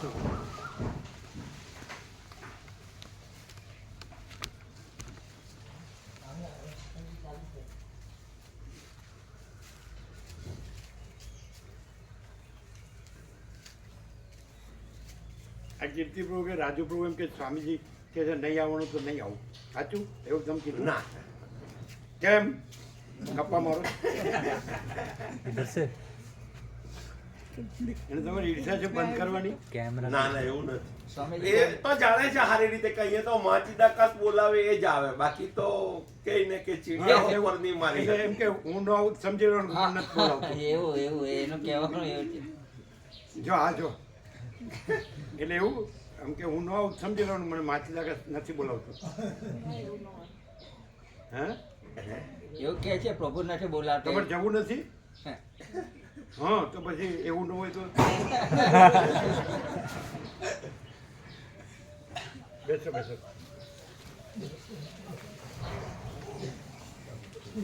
આ કીર્તિ પ્રભુ કે રાજુ પ્રભુ એમ કે સ્વામીજી કે છે નહીં આવવાનું તો નહીં આવું, સાચું એવું તમે કીધું? ના, કેમ ગપ્પા મારો? એને તમારી ઈર્ષા છે બંધ કરવાની? ના ના એવું નથી. એ તો જાણે છે સારી રીતે કહીએ તો માચીદાકાશ બોલાવે એ જ આવે, બાકી તો કઈ ને કે ચીડિયા ઉપર નહીં મારી. એટલે એમ કે હું ન આવું સમજી લેવાનું, હું નથી બોલાવતો. એવું એનું કહેવાનું એવું છે. જો આ જો એટલે એવું એમ કે હું ન આવું સમજી લેવાનું, મને માચીદાકાશ નથી બોલાવતો. હે એવું કહે છે પ્રભુ નથી બોલાવતો. તમારે જવું નથી? હા તો પછી એવું ન હોય તો બેસો બેસો.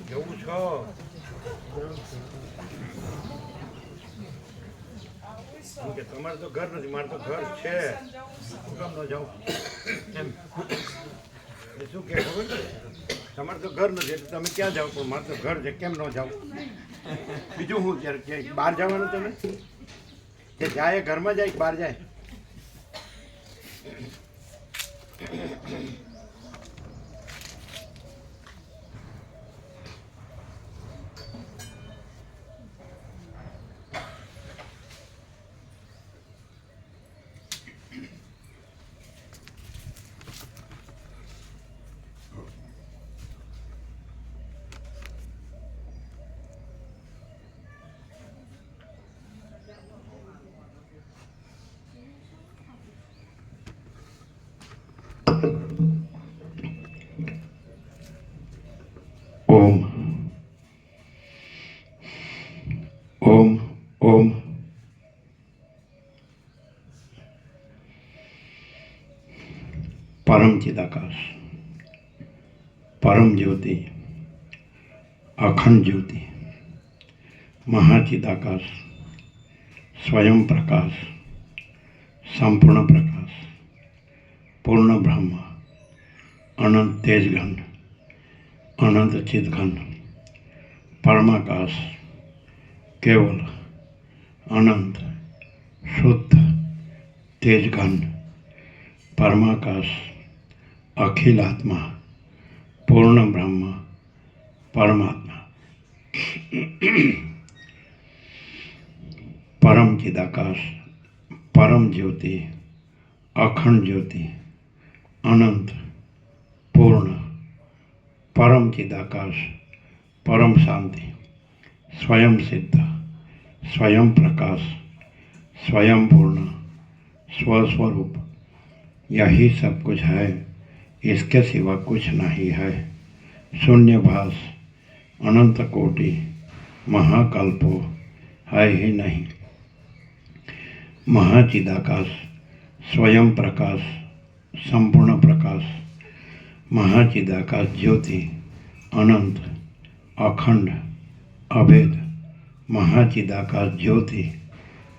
જવું છો? કે તમારે તો ઘર નથી, મારે તો ઘર છે, હું કામ ન જાઉં એમ. એ શું કે ખબર છે? તમારે તો ઘર નથી એટલે તમે ક્યાં જાઓ, પણ મારે તો ઘર છે, કેમ ન જાઓ? બીજું હું ત્યારે ક્યાંય બહાર જવાનું તમે કે જાય ઘરમાં જાય કે બહાર જાય? ઓમ ઓમ ઓમ. પરમ ચિદાકાશ, પરમ જ્યોતિ, અખંડ જ્યોતિ, મહાચિદાકાશ, સ્વયં પ્રકાશ, સંપૂર્ણ પ્રકાશ, પૂર્ણ બ્રહ્મ, અનંત તેજઘન, અનંત ચિદઘન, પરમાકાશ, કેવલ અનંત શુદ્ધ તેજઘન પરમાકાશ, અખિલાત્મા, પૂર્ણ બ્રહ્મ, પરમાત્મા, પરમ ચિદાકાશ, પરમ જ્યોતિ, અખંડ જ્યોતિ, અનંત, પૂર્ણ, પરમ ચિદાકાશ, परम शांति, स्वयं सिद्ध, स्वयं प्रकाश, स्वयं पूर्ण, स्वस्वरूप, यही सब कुछ है, इसके सिवा कुछ नहीं है। शून्यभास, अनंत कोटि, महाकल्पो है ही नहीं। महाचिदाकाश, स्वयं प्रकाश, संपूर्ण प्रकाश, महाचिदाकाश ज्योति, अनंत, अखंड, अभेद, महाचिदाकाश ज्योति,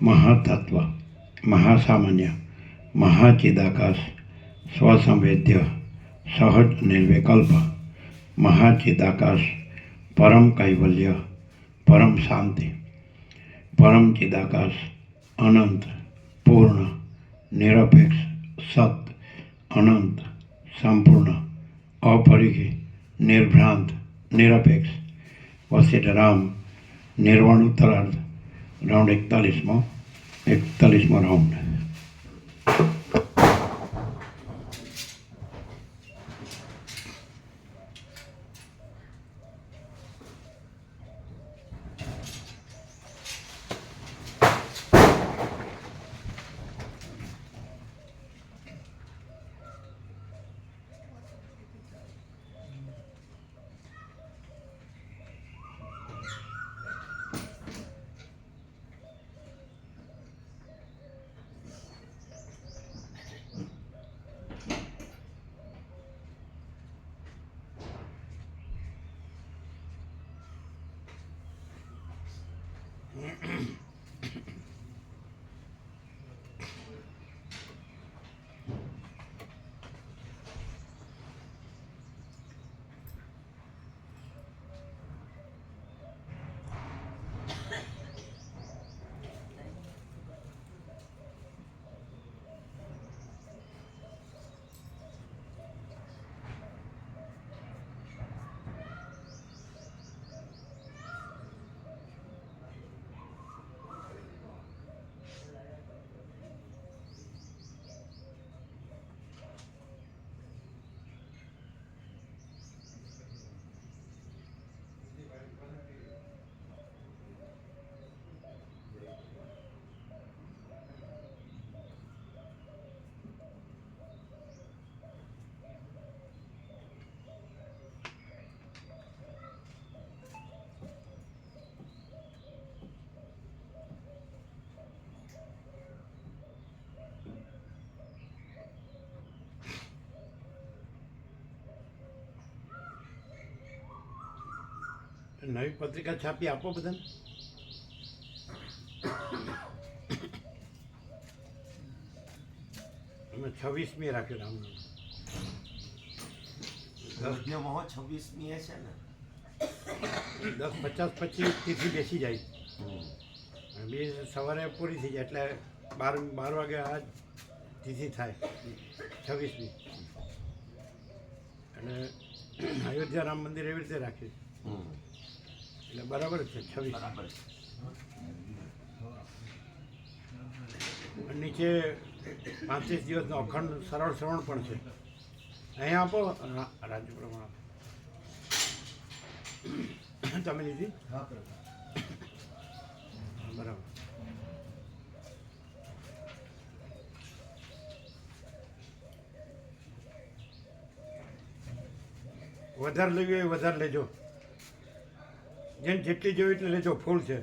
महातत्व, महासामान्य, महाचिदाकाश, स्वसंवेद्य, सहज निर्विकल्प, महाचिदाकाश, परम कैवल्य, परम शांति, परम चिदाकाश, अनंत, पूर्ण, निरपेक्ष, सत्य, अनंत, संपूर्ण, अपरिघी, निर्भ्रांत, निरपेक्ष, वशिष्ठराम, निर्वाण उत्तरार्ध, राउंड 41वां राउंड। નવી પત્રિકા છાપી આપો બધાને. અમે 26મી રાખ્યું રામનું. યજ્ઞ મહો 26મી છે ને 10:50 પછી તિથિ બેસી જાય અને બે સવારે પૂરી થઈ જાય એટલે 12 વાગે આ તિથિ થાય 26મી. અને અયોધ્યા રામ મંદિર એવી રીતે રાખ્યું એટલે બરાબર છે 26. બરાબર છે. અને નીચે 35 દિવસનો અખંડ સરળ શ્રવણ પણ છે. અહીંયા આપો રાજ્ય પ્રમાણ તમે લીધી બરાબર. વધારે લેવી હોય વધારે લેજો, જેને જેટલી જોઈ એટલે લેજો, ફૂલ છે.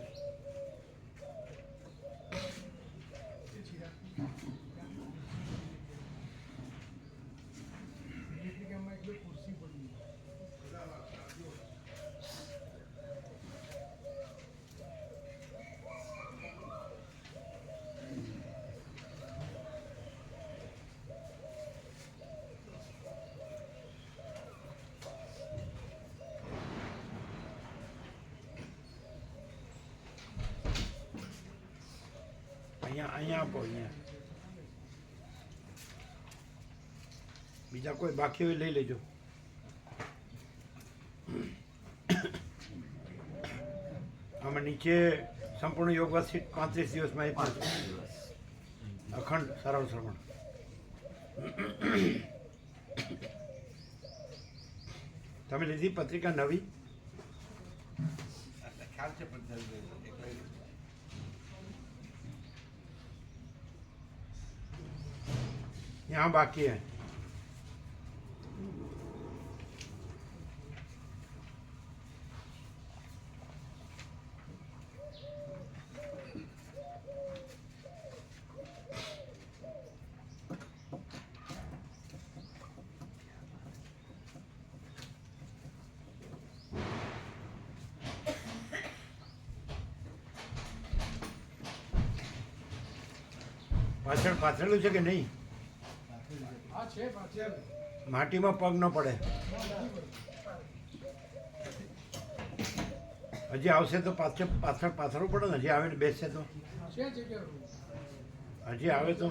અહીંયા આપો, અહીંયા બીજા કોઈ બાકી હોય લઈ લેજો. આમાં નીચે સંપૂર્ણ યોગ વર્ષિત 35 દિવસમાં એ પણ છે. અખંડ સરળ શ્રવણ. તમે લીધી પત્રિકા નવી? ખ્યાલ છે પણ यहाँ बाकी है. પાછળ છે કે નહીં? માટીમાં પગ ન પડે. હજી આવશે તો પાથરવું પડે ને. હજી આવે ને બેસશે તો, હજી આવે તો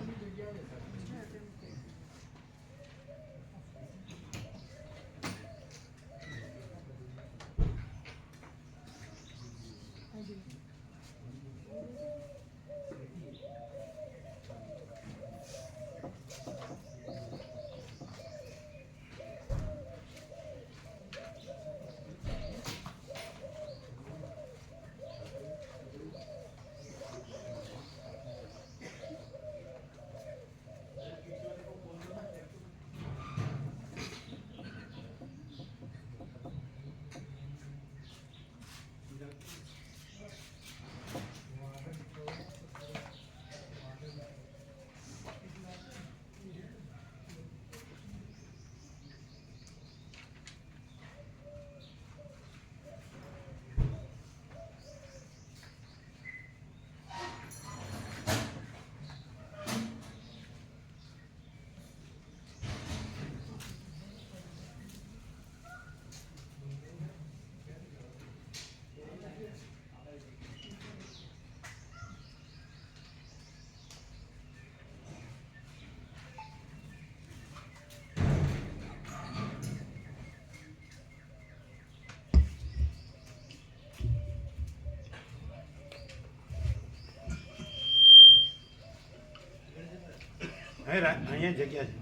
અહીંયા જગ્યા છે,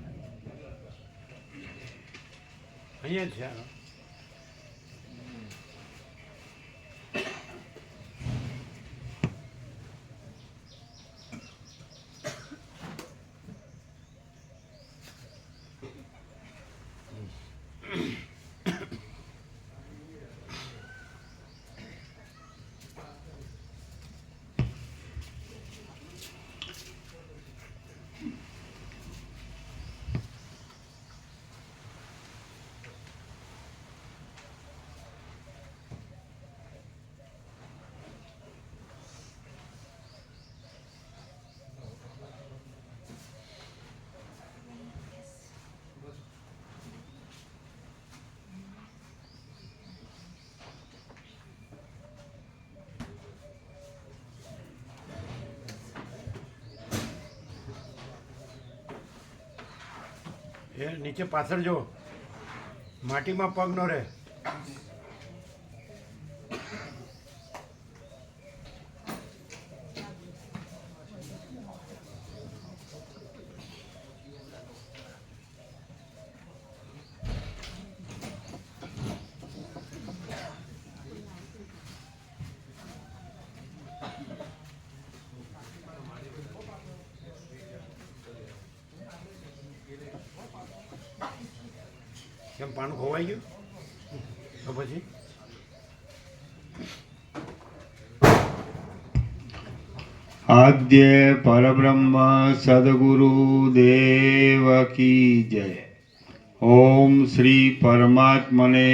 અહીંયા જ છે. એ નીચે પાછળ જો, માટીમાં પગ ન રહે. કેમ પાનું ખોવાઈ ગયું? તો પછી આદ્ય પરબ્રહ્મ સદગુરુ દેવ કી જય. ઓમ શ્રી પરમાત્મને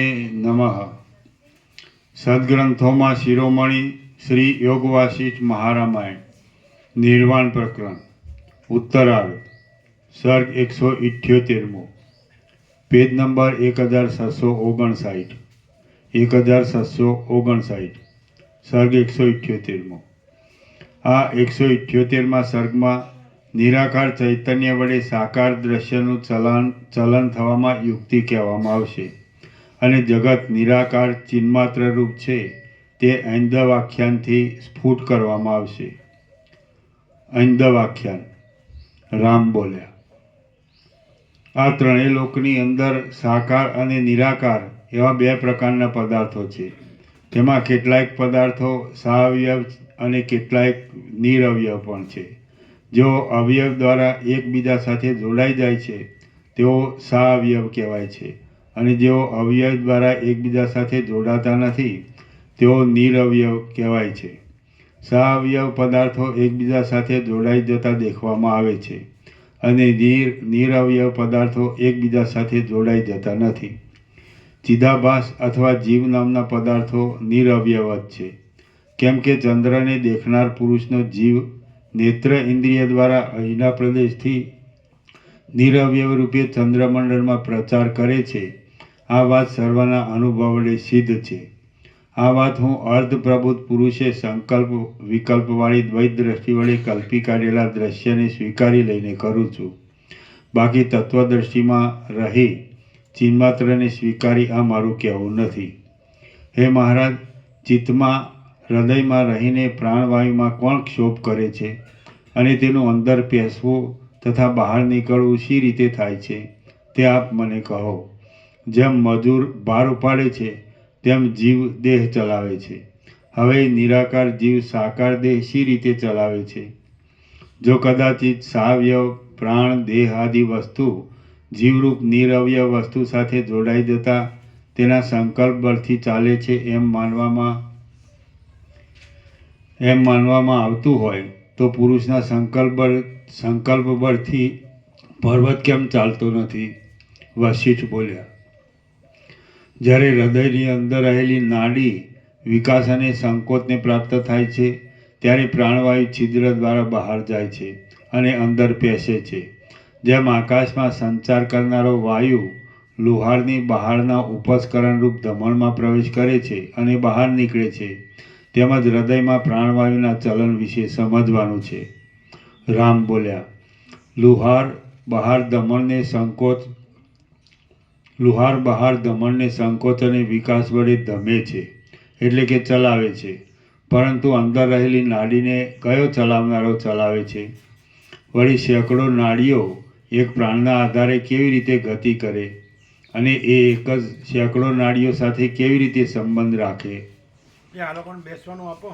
નમઃ. સદગ્રંથોમાં શિરોમણી શ્રી યોગ વાસિષ્ઠ મહારામાયણ નિર્વાણ પ્રકરણ ઉત્તરાર્ધ સર્ગ 178 પેજ નંબર 1659 સર્ગ 178. આ 178માં સર્ગમાં નિરાકાર ચૈતન્ય વડે સાકાર દ્રશ્યનું ચલન થવામાં યુક્તિ કહેવામાં આવશે અને જગત નિરાકાર ચિન્માત્ર રૂપ છે તે ઐંદવાખ્યાનથી સ્ફુટ કરવામાં આવશે. ઐંદવાખ્યાન. રામ બોલ્યા, આ ત્રણેય લોકની અંદર સાકાર અને નિરાકાર એવા બે પ્રકારના પદાર્થો છે. તેમાં કેટલાક પદાર્થો સહાવયવ અને કેટલાક નિરવયવ પણ છે. જેઓ અવયવ દ્વારા એકબીજા સાથે જોડાઈ જાય છે તેઓ સહાવયવ કહેવાય છે, અને જેઓ અવયવ દ્વારા એકબીજા સાથે જોડાતા નથી તેઓ નિરવયવ કહેવાય છે. સહાવયવ પદાર્થો એકબીજા સાથે જોડાઈ જતા દેખવામાં આવે છે, અને નિરવયવ પદાર્થો એકબીજા સાથે જોડાઈ જતા નથી. ચિદાભાસ અથવા જીવ નામના પદાર્થો નિરવયવ જ છે. કેમ કે ચંદ્રને દેખનાર પુરુષનો જીવ નેત્ર ઇન્દ્રિય દ્વારા અહીંના પ્રદેશથી નિરવયવ રૂપે ચંદ્રમંડળમાં પ્રચાર કરે છે. આ વાત સર્વના અનુભવ વડે સિદ્ધ છે. આ વાત હું અર્ધપ્રબુદ્ધ પુરુષે સંકલ્પ વિકલ્પવાળી દ્વૈત દ્રષ્ટિ વડે કલ્પી કાઢેલા દ્રશ્યને સ્વીકારી લઈને કરું છું. બાકી તત્વદ્રષ્ટિમાં રહી ચિન્માત્રને સ્વીકારી આ મારું કહેવું નથી. હે મહારાજ, ચિત્તમાં હૃદયમાં રહીને પ્રાણવાયુમાં કોણ ક્ષોભ કરે છે અને તેનું અંદર પેસવું તથા બહાર નીકળવું શી રીતે થાય છે તે આપ મને કહો. જેમ મજૂર ભાર ઉપાડે છે તેમ જીવ દેહ ચલાવે છે. હવે નિરાકાર જીવ સાકાર દેહ શી રીતે ચલાવે છે? જો કદાચિત સહાવયવ પ્રાણ દેહ આદિ વસ્તુ જીવરૂપ નિરવયવ વસ્તુ સાથે જોડાઈ જતા તેના સંકલ્પ બળથી ચાલે છે એમ માનવામાં આવતું હોય તો પુરુષના સંકલ્પ બળથી પર્વત કેમ ચાલતો નથી? વશિષ્ઠ બોલ્યા, જ્યારે હૃદયની અંદર રહેલી નાડી વિકાસ અને સંકોચને પ્રાપ્ત થાય છે ત્યારે પ્રાણવાયુ છિદ્ર દ્વારા બહાર જાય છે અને અંદર પેસે છે. જેમ આકાશમાં સંચાર કરનારો વાયુ લુહારની બહારના ઉપસ્કરણ રૂપ ધમણમાં પ્રવેશ કરે છે અને બહાર નીકળે છે, તેમજ હૃદયમાં પ્રાણવાયુના ચલન વિશે સમજવાનું છે. રામ બોલ્યા, લુહાર બહાર ધમણને સંકોચ અને વિકાસ વડે ધમે છે, એટલે કે ચલાવે છે. પરંતુ અંદર રહેલી નાડીને કયો ચલાવનારો ચલાવે છે? વળી સેંકડો નાડીઓ એક પ્રાણના આધારે કેવી રીતે ગતિ કરે અને એ એક જ સેંકડો નાડીઓ સાથે કેવી રીતે સંબંધ રાખે? આ લોકોને બેસવાનું આપો.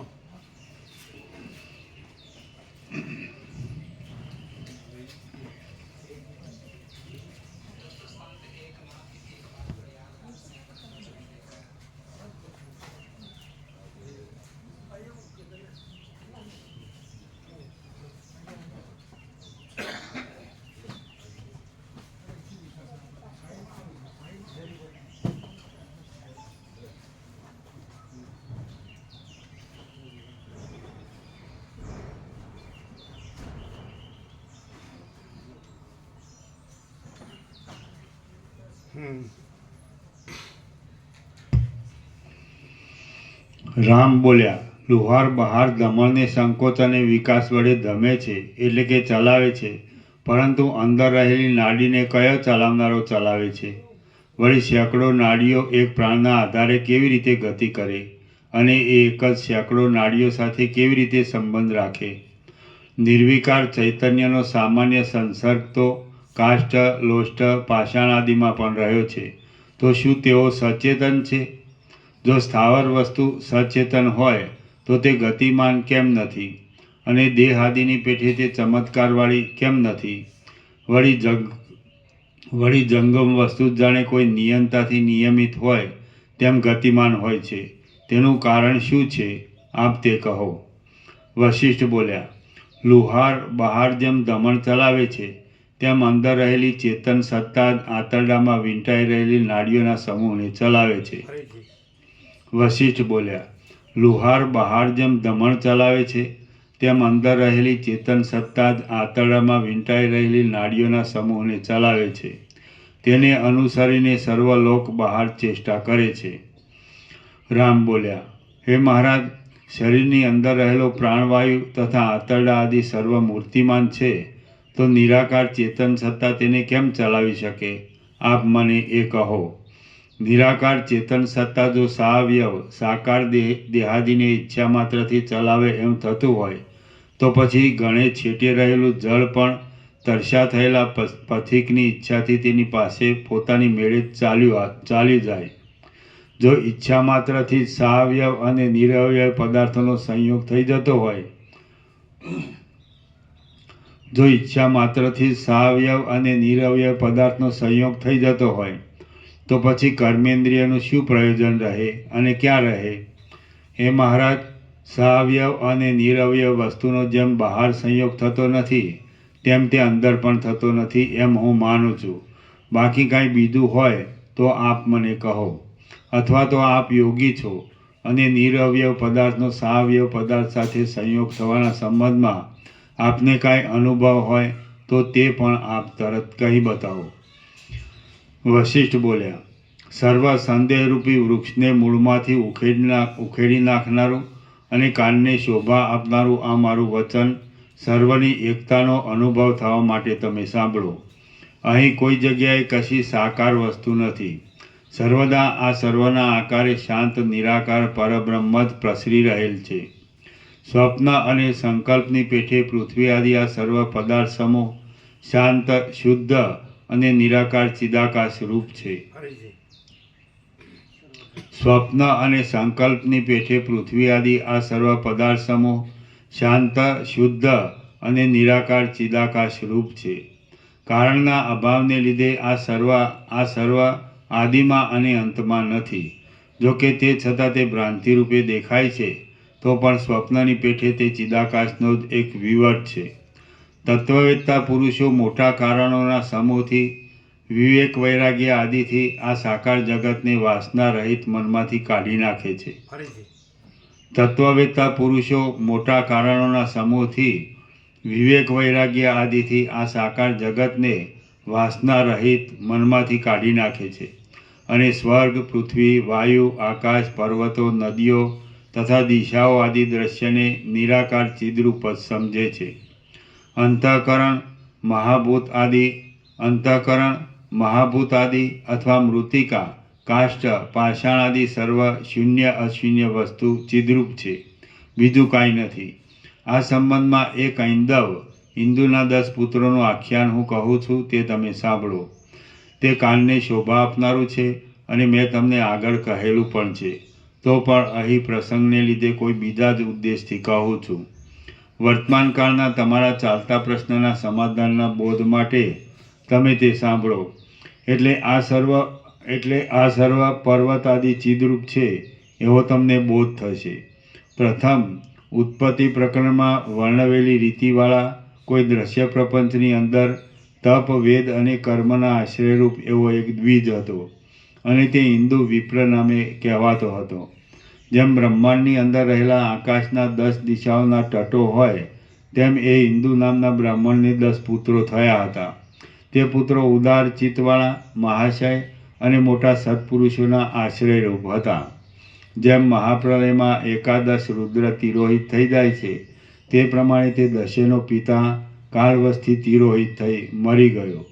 રામ બોલ્યા, લુહાર બહાર ધમણને સંકોચ અને વિકાસ વડે ધમે છે, એટલે કે ચલાવે છે. પરંતુ અંદર રહેલી નાડીને કયો ચલાવનારો ચલાવે છે? વળી સેંકડો નાડીઓ એક પ્રાણના આધારે કેવી રીતે ગતિ કરે અને એ એક જ સેંકડો નાડીઓ સાથે કેવી રીતે સંબંધ રાખે? નિર્વિકાર ચૈતન્યનો સામાન્ય સંસર્ગ તો કાષ્ઠ, લોષ્ટ, પાષાણ આદિમાં પણ રહ્યો છે, તો શું તેઓ સચેતન છે? જો સ્થાવર વસ્તુ સચેતન હોય તો તે ગતિમાન કેમ નથી અને દેહ આદિની પેઠે તે ચમત્કારવાળી કેમ નથી? વળી જંગમ વસ્તુ જાણે કોઈ નિયંતાથી નિયમિત હોય તેમ ગતિમાન હોય છે. તેનું કારણ શું છે? આપ તે કહો. વશિષ્ઠ બોલ્યા, લુહાર બહાર જેમ દમણ ચલાવે છે તેમ અંદર રહેલી ચેતન સત્તા આંતરડામાં વીંટાઈ રહેલી નાડીઓના સમૂહને ચલાવે છે. વશિષ્ઠ બોલ્યા, લુહાર બહાર જેમ દમણ ચલાવે છે તેમ અંદર રહેલી ચેતન સત્તા આંતરડામાં વીંટાઈ રહેલી નાડીઓના સમૂહને ચલાવે છે. તેને અનુસરીને સર્વ લોક બહાર ચેષ્ટા કરે છે. રામ બોલ્યા, હે મહારાજ, શરીરની અંદર રહેલો પ્રાણવાયુ તથા આંતરડા આદિ સર્વ મૂર્તિમાન છે, તો નિરાકાર ચેતન સત્તા તેને કેમ ચલાવી શકે? આપ મને એ કહો. નિરાકાર ચેતન સત્તા જો સાવયવ સાકાર દેહાદિને ઈચ્છા માત્રથી ચલાવે એમ થતું હોય તો પછી ગણે છેટે રહેલું જળ પણ તરસ્યા થયેલા પથિકની ઈચ્છાથી તેની પાસે પોતાની મેળે ચાલ્યું જાય. જો ઈચ્છા માત્રથી જ સાવયવ અને નિરવયવ પદાર્થોનો સંયોગ થઈ જતો હોય તો પછી કર્મેન્દ્રિયનું શું પ્રયોજન રહે અને ક્યાં રહે? હે મહારાજ, સાવયવ અને નિરવયવ વસ્તુનો જેમ બહાર સંયોગ થતો નથી તેમ તે અંદર પણ થતો નથી એમ હું માનું છું. બાકી કાંઈ બીજું હોય તો આપ મને કહો. અથવા તો આપ યોગી છો અને નિરવયવ પદાર્થનો સાવયવ પદાર્થ સાથે સંયોગ થવાના સંબંધમાં આપને કાંઈ અનુભવ હોય તો તે પણ આપ તરત કહી બતાવો. વશિષ્ઠ બોલ્યા, સર્વ સંદેહરૂપી વૃક્ષને મૂળમાંથી ઉખેડી નાખનારું અને કાનને શોભા આપનારું આ મારું વચન સર્વની એકતાનો અનુભવ થવા માટે તમે સાંભળો. અહીં કોઈ જગ્યાએ કશી સાકાર વસ્તુ નથી. સર્વદા આ સર્વના આકારે શાંત નિરાકાર પરબ્રહ્મ જ પ્રસરી રહેલ છે. સ્વપ્ન અને સંકલ્પની પેઠે પૃથ્વી આદિ આ સર્વ પદાર્થ સમૂહ શાંત, શુદ્ધ અને નિરાકાર ચિદાકાશ રૂપ છે. સ્વપ્ન અને સંકલ્પની પેઠે પૃથ્વી આદિ આ સર્વ પદાર્થ સમૂહ શાંત, શુદ્ધ અને નિરાકાર ચિદાકાશ રૂપ છે. કારણના અભાવને લીધે આ સર્વ આદિમાં અને અંતમાં નથી. જો કે તે છતાં તે ભ્રાંતિ રૂપે દેખાય છે તો પણ સ્વપ્નની પેઠે તે ચિદાકાશનો જ એક વિવટ છે. તત્વવેત્તા પુરુષો મોટા કારણોના સમૂહથી વિવેક વૈરાગ્ય આદિથી આ સાકાર જગતને વાસના રહિત મનમાંથી કાઢી નાખે છે. તત્વવેત્તા પુરુષો મોટા કારણોના સમૂહથી વિવેક વૈરાગ્ય આદિથી આ સાકાર જગતને વાસના રહિત મનમાંથી કાઢી નાખે છે અને સ્વર્ગ, પૃથ્વી, વાયુ, આકાશ, પર્વતો, નદીઓ તથા દિશાઓ આદિ દ્રશ્યને નિરાકાર ચિદરૂપ જ સમજે છે. અંતઃકરણ, મહાભૂત આદિ અથવા મૃતિકા, કાષ્ઠ, પાષાણ આદિ સર્વ શૂન્ય અશૂન્ય વસ્તુ ચિદરૂપ છે, બીજું કાંઈ નથી. આ સંબંધમાં એક ઇન્દુના 10 પુત્રોનું આખ્યાન હું કહું છું તે તમે સાંભળો. તે કાનને શોભા આપનારું છે અને મેં તમને આગળ કહેલું પણ છે, તો પણ અહીં પ્રસંગને લીધે કોઈ બીજા જ ઉદ્દેશથી કહું છું. વર્તમાન કાળના તમારા ચાલતા પ્રશ્નના સમાધાનના બોધ માટે તમે તે સાંભળો. એટલે આ સર્વ પર્વત આદિ ચિદરૂપ છે એવો તમને બોધ થશે. પ્રથમ, ઉત્પત્તિ પ્રકરણમાં વર્ણવેલી રીતિવાળા કોઈ દ્રશ્ય પ્રપંચની અંદર તપ, વેદ અને કર્મના આશ્રયરૂપ એવો એક દ્વિજ હતો અને તે ઇન્દુ વિપ્ર નામે કહેવાતો હતો. જેમ બ્રહ્માંડની અંદર રહેલા આકાશના 10 દિશાઓના તટો હોય તેમ એ ઇન્દુ નામના બ્રાહ્મણને 10 પુત્રો થયા હતા. તે પુત્રો ઉદાર ચિત્તવાળા, મહાશય અને મોટા સત્પુરુષોના આશ્રયરૂપ હતા. જેમ મહાપ્રલયમાં 11 રુદ્ર તિરોહિત થઈ જાય છે તે પ્રમાણે તે દશેનો પિતા કાળવશથી તિરોહિત થઈ મરી ગયો.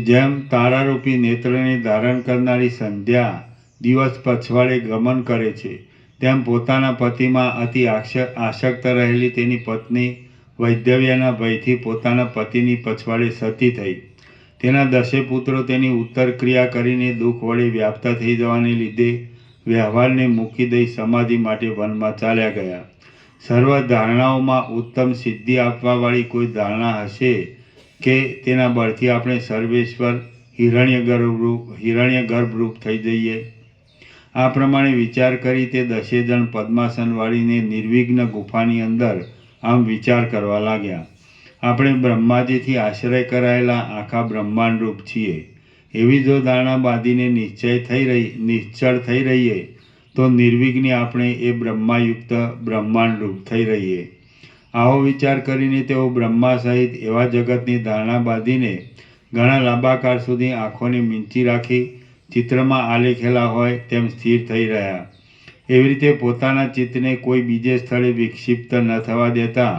જેમ તારારૂપી નેત્રને ધારણ કરનારી સંધ્યા દિવસ પછવાડે ગમન કરે છે, તેમ પોતાના પતિમાં અતિ આસક્ત રહેલી તેની પત્ની વૈધવ્યના ભયથી પોતાના પતિની પછવાડે સતી થઈ. તેના 10 પુત્રો તેની ઉત્તર ક્રિયા કરીને દુઃખ વડે વ્યાપ્ત થઈ જવાને લીધે વ્યવહારને મૂકી દઈ સમાધિ માટે વનમાં ચાલ્યા ગયા. સર્વ ધારણાઓમાં ઉત્તમ સિદ્ધિ આપવાવાળી કોઈ ધારણા હશે કે તેના બળથી આપણે સર્વેશ્વર હિરણ્યગર્ભરૂપ થઈ જઈએ? આ પ્રમાણે વિચાર કરી તે 10 જણ પદ્માસન વાળીને નિર્વિઘ્ન ગુફાની અંદર આમ વિચાર કરવા લાગ્યા. આપણે બ્રહ્માજીથી આશ્રય કરાયેલા આખા બ્રહ્માંડ રૂપ છીએ એવી જો ધારણા બાંધીને નિશ્ચળ થઈ રહીએ તો નિર્વિઘ્ને આપણે એ બ્રહ્માયુક્ત બ્રહ્માંડ રૂપ થઈ રહીએ. આવો વિચાર કરીને તેઓ બ્રહ્મા સહિત એવા જગતની ધારણા બાંધીને ઘણા લાંબા કાળ સુધી આંખોને મીંચી રાખી ચિત્રમાં આલેખેલા હોય તેમ સ્થિર થઈ રહ્યા. એવી રીતે પોતાના ચિત્તને કોઈ બીજે સ્થળે વિક્ષિપ્ત ન થવા દેતા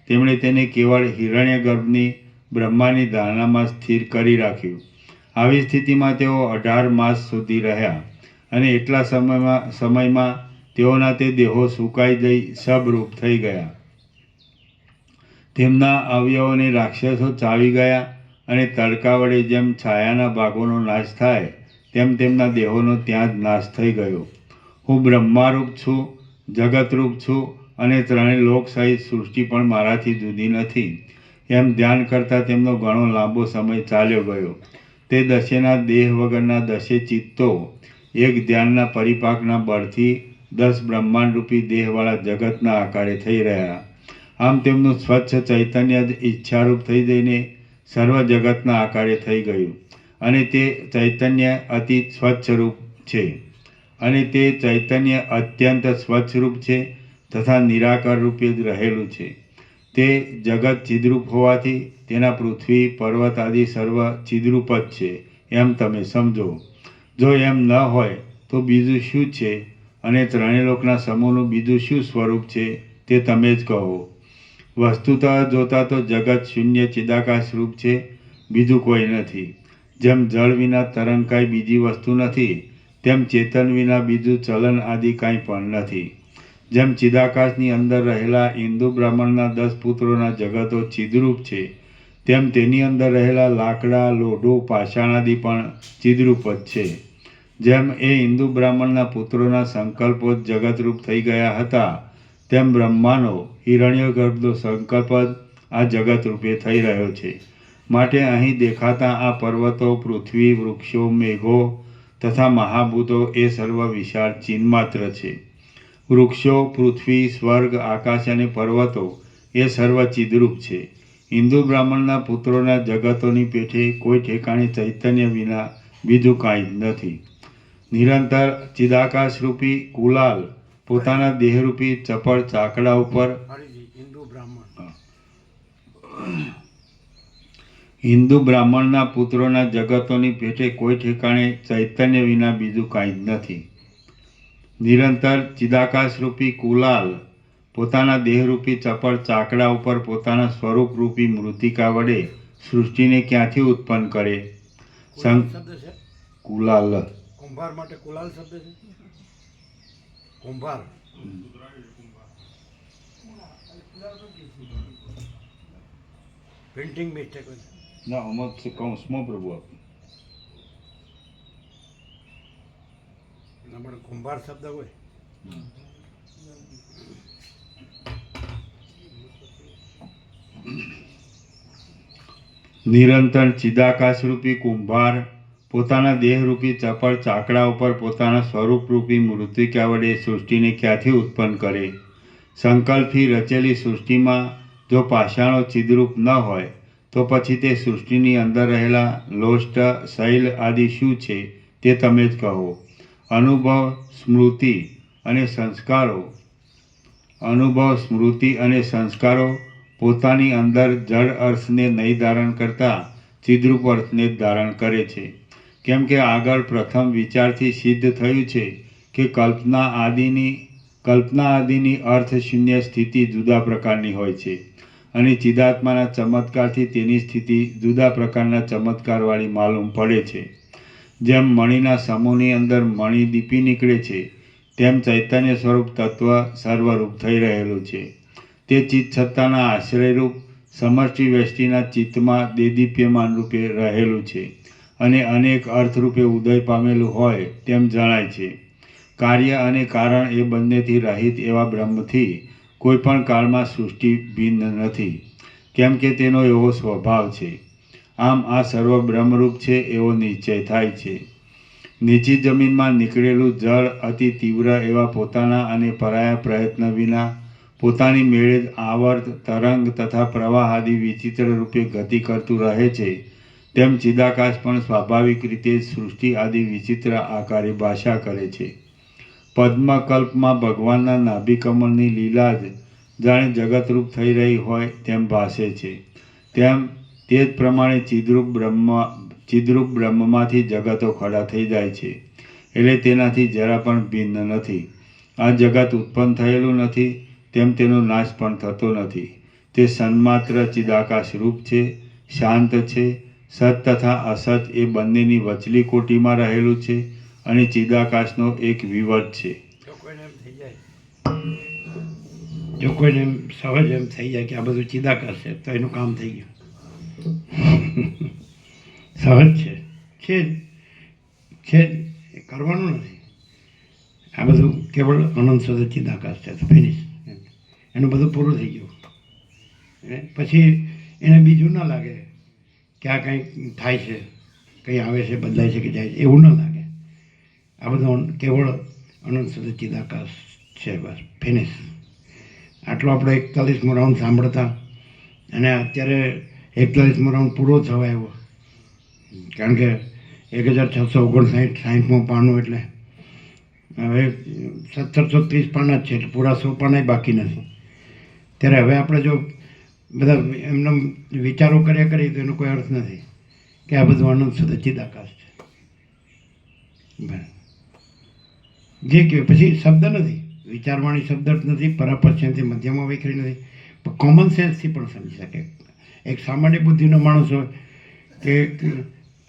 તેમણે તેને કેવળ હિરણ્યગર્ભની બ્રહ્માની ધારણામાં સ્થિર કરી રાખ્યું. આવી સ્થિતિમાં તેઓ 18 માસ સુધી રહ્યા અને એટલા સમયમાં તેઓના તે દેહો સુકાઈ જઈ સબરૂપ થઈ ગયા. તેમના અવયવોને રાક્ષસો ચાવી ગયા અને તડકા વડે જેમ છાયાના ભાગોનો નાશ થાય તેમ તેમના દેહોનો ત્યાં જ નાશ થઈ ગયો. હું બ્રહ્મારૂપ છું, જગતરૂપ છું અને ત્રણેય લોક સહિત સૃષ્ટિ પણ મારાથી જુદી નથી એમ ધ્યાન કરતાં તેમનો ઘણો લાંબો સમય ચાલ્યો ગયો. તે 10ના દેહ વગરના 10 ચિત્તો એક ધ્યાનના પરિપાકના બળથી 10 બ્રહ્માંડરૂપી દેહવાળા જગતના આકારે થઈ રહ્યા. આમ તેમનું સ્વચ્છ ચૈતન્ય જ ઈચ્છારૂપ થઈ જઈને સર્વ જગતના આકારે થઈ ગયું અને તે ચૈતન્ય અતિ સ્વચ્છરૂપ છે અને તે ચૈતન્ય અત્યંત સ્વચ્છરૂપ છે તથા નિરાકાર રૂપે જ રહેલું છે. તે જગત ચિદ્રૂપ હોવાથી તેના પૃથ્વી પર્વત આદિ સર્વ ચિદ્રૂપ જ છે એમ તમે સમજો. જો એમ ન હોય તો બીજું શું છે અને ત્રણેય લોકના સમૂહનું બીજું શું સ્વરૂપ છે તે તમે જ કહો. વસ્તુતઃ જોતા તો જગત શૂન્ય ચિદાકાશ રૂપ છે, બીજું કોઈ નથી. જેમ જળ વિના તરંગ કાંઈ બીજી વસ્તુ નથી તેમ ચેતન વિના બીજું ચલન આદિ કાંઈ પણ નથી. જેમ ચિદાકાશની અંદર રહેલા ઇન્દુ બ્રાહ્મણના 10 પુત્રોના જગતો ચિદરૂપ છે તેમ તેની અંદર રહેલા લાકડા, લોઢું, પાષાણ આદિ પણ ચિદરૂપ જ છે. જેમ એ ઇન્દુ બ્રાહ્મણના પુત્રોના સંકલ્પો જ જગતરૂપ થઈ ગયા હતા તેમ બ્રહ્માનો હિરણ્યગર્ભનો સંકલ્પ જ આ જગતરૂપે થઈ રહ્યો છે. માટે અહીં દેખાતા આ પર્વતો, પૃથ્વી, વૃક્ષો, મેઘો તથા મહાભૂતો એ સર્વ વિશાળ ચિન્માત્ર છે. વૃક્ષો, પૃથ્વી, સ્વર્ગ, આકાશ અને પર્વતો એ સર્વ ચિદરૂપ છે. હિન્દુ બ્રાહ્મણના પુત્રોના જગતોની પેઠે કોઈ ઠેકાણે ચૈતન્ય વિના બીજું કાંઈ જ નથી. નિરંતર ચિદાકાશરૂપી કુલાલ પોતાના દેહરૂપી ચપળ ચાકડા ઉપર હિન્દુ બ્રાહ્મણના પુત્રોના જગતોની પેઠે કોઈ ઠેકાણે ચૈતન્ય વિના બીજું કાંઈ જ નથી. નિરંતર ચિદાકાશરૂપી કુલાલ પોતાના દેહરૂપી ચપળ ચાકડા ઉપર પોતાના સ્વરૂપરૂપી મૃતિકા વડે સૃષ્ટિને ક્યાંથી ઉત્પન્ન કરે? કુલાલ. કુંભાર માટે કુલાલ શબ્દ છે. કુંભાર પ્રિન્ટિંગ મિસ્ટેક હોય ના, અમુક કૌંસમાં પ્રભુ આપણે કુંભાર શબ્દ હોય. નિરંતર ચિદાકાશરૂપી કુંભાર પોતાના દેહરૂપી ચપળ ચાકડા ઉપર પોતાના સ્વરૂપરૂપી મૃતિકા વડે સૃષ્ટિને ક્યાંથી ઉત્પન્ન કરે? સંકલ્પથી રચેલી સૃષ્ટિમાં જો પાષાણો ચિદરૂપ ન હોય તો પછી તે સૃષ્ટિની અંદર રહેલા લોષ્ટ, શૈલ આદિ શું છે તે તમે જ કહો. અનુભવ, સ્મૃતિ અને સંસ્કારો પોતાની અંદર જડ અર્થને નહીં ધારણ કરતા ચિદ્રૂપ અર્થને જ ધારણ કરે છે. કેમ કે આગળ પ્રથમ વિચારથી સિદ્ધ થયું છે કે કલ્પના આદિની કલ્પના આદિની અર્થશૂન્ય સ્થિતિ જુદા પ્રકારની હોય છે અને ચિદાત્માના ચમત્કારથી તેની સ્થિતિ જુદા પ્રકારના ચમત્કારવાળી માલુમ પડે છે. જેમ મણિના સમૂહની અંદર મણિ દીપી નીકળે છે તેમ ચૈતન્ય સ્વરૂપ તત્વ સર્વરૂપ થઈ રહેલું છે. તે ચિત્ત સત્તાના આશ્રયરૂપ સમષ્ટિ વ્યષ્ટિના ચિત્તમાં દેદીપ્યમાન રૂપે રહેલું છે અને અનેક અર્થરૂપે ઉદય પામેલું હોય તેમ જણાય છે. કાર્ય અને કારણ એ બંનેથી રહિત એવા બ્રહ્મથી કોઈ પણ કાળમાં સૃષ્ટિ ભિન્ન નથી, કેમ કે તેનો એવો સ્વભાવ છે. આમ આ સર્વ બ્રહ્મરૂપ છે એવો નિશ્ચય થાય છે. નીચી જમીનમાં નીકળેલું જળ અતિ તીવ્ર એવા પોતાના અને પરાયા પ્રયત્ન વિના પોતાની મેળે જ આવર્ત, તરંગ તથા પ્રવાહ આદિ વિચિત્ર રૂપે ગતિ કરતું રહે છે, તેમ ચિદાકાશ પણ સ્વાભાવિક રીતે જ સૃષ્ટિ આદિ વિચિત્ર આકારે ભાષા કરે છે. પદ્મકલ્પમાં ભગવાનના નાભિકમળની લીલા જ જાણે જગતરૂપ થઈ રહી હોય તેમ ભાસે છે. તેમ તે જ પ્રમાણે ચિદ્રૂપ બ્રહ્મમાંથી જગતો ખડા થઈ જાય છે, એટલે તેનાથી જરા પણ ભિન્ન નથી. આ જગત ઉત્પન્ન થયેલું નથી, તેમ તેનો નાશ પણ થતો નથી. તે સન્માત્ર ચિદાકાશ રૂપ છે, શાંત છે, સત તથા અસત એ બંનેની વચલી કોટીમાં રહેલું છે અને ચિદાકાશનો એક વિવટ છે. જો કોઈને એમ સહજ એમ થઈ જાય કે આ બધું ચિદાકાશ છે તો એનું કામ થઈ ગયું. સહજ છે જ એ કરવાનું નથી. આ બધું કેવળ અનંત સુધી ચિદાકાશ છે તો ફિનિશ, એનું બધું પૂરું થઈ ગયું. પછી એને બીજું ના લાગે કે આ કંઈક થાય છે, કંઈ આવે છે, બદલાય છે કે જાય છે, એવું ન લાગે. આ બધું કેવળ અનંત સુધી ચિદાકાશ છે, બસ ફિનિશ. આટલો આપણે 41મો રાઉન્ડ સાંભળતા અને અત્યારે 41મો રાઉન્ડ પૂરો થવા આવ્યો, કારણ કે 1659 પાનું એટલે હવે 1730 પાના જ છે, એટલે પૂરા 100 પાના બાકી નથી. ત્યારે હવે આપણે જો બધા એમના વિચારો કર્યા કરીએ તો એનો કોઈ અર્થ નથી કે આ બધું અનંત સુધી ચિદાકાશ છે. જે કહેવાય પછી શબ્દ નથી, વિચારવાણી શબ્દ જ નથી, પરાપશ્ચિમથી મધ્યમાં વૈખરી નથી, પણ કોમન સેન્સથી પણ સમજી શકે. એક સામાન્ય બુદ્ધિનો માણસ હોય કે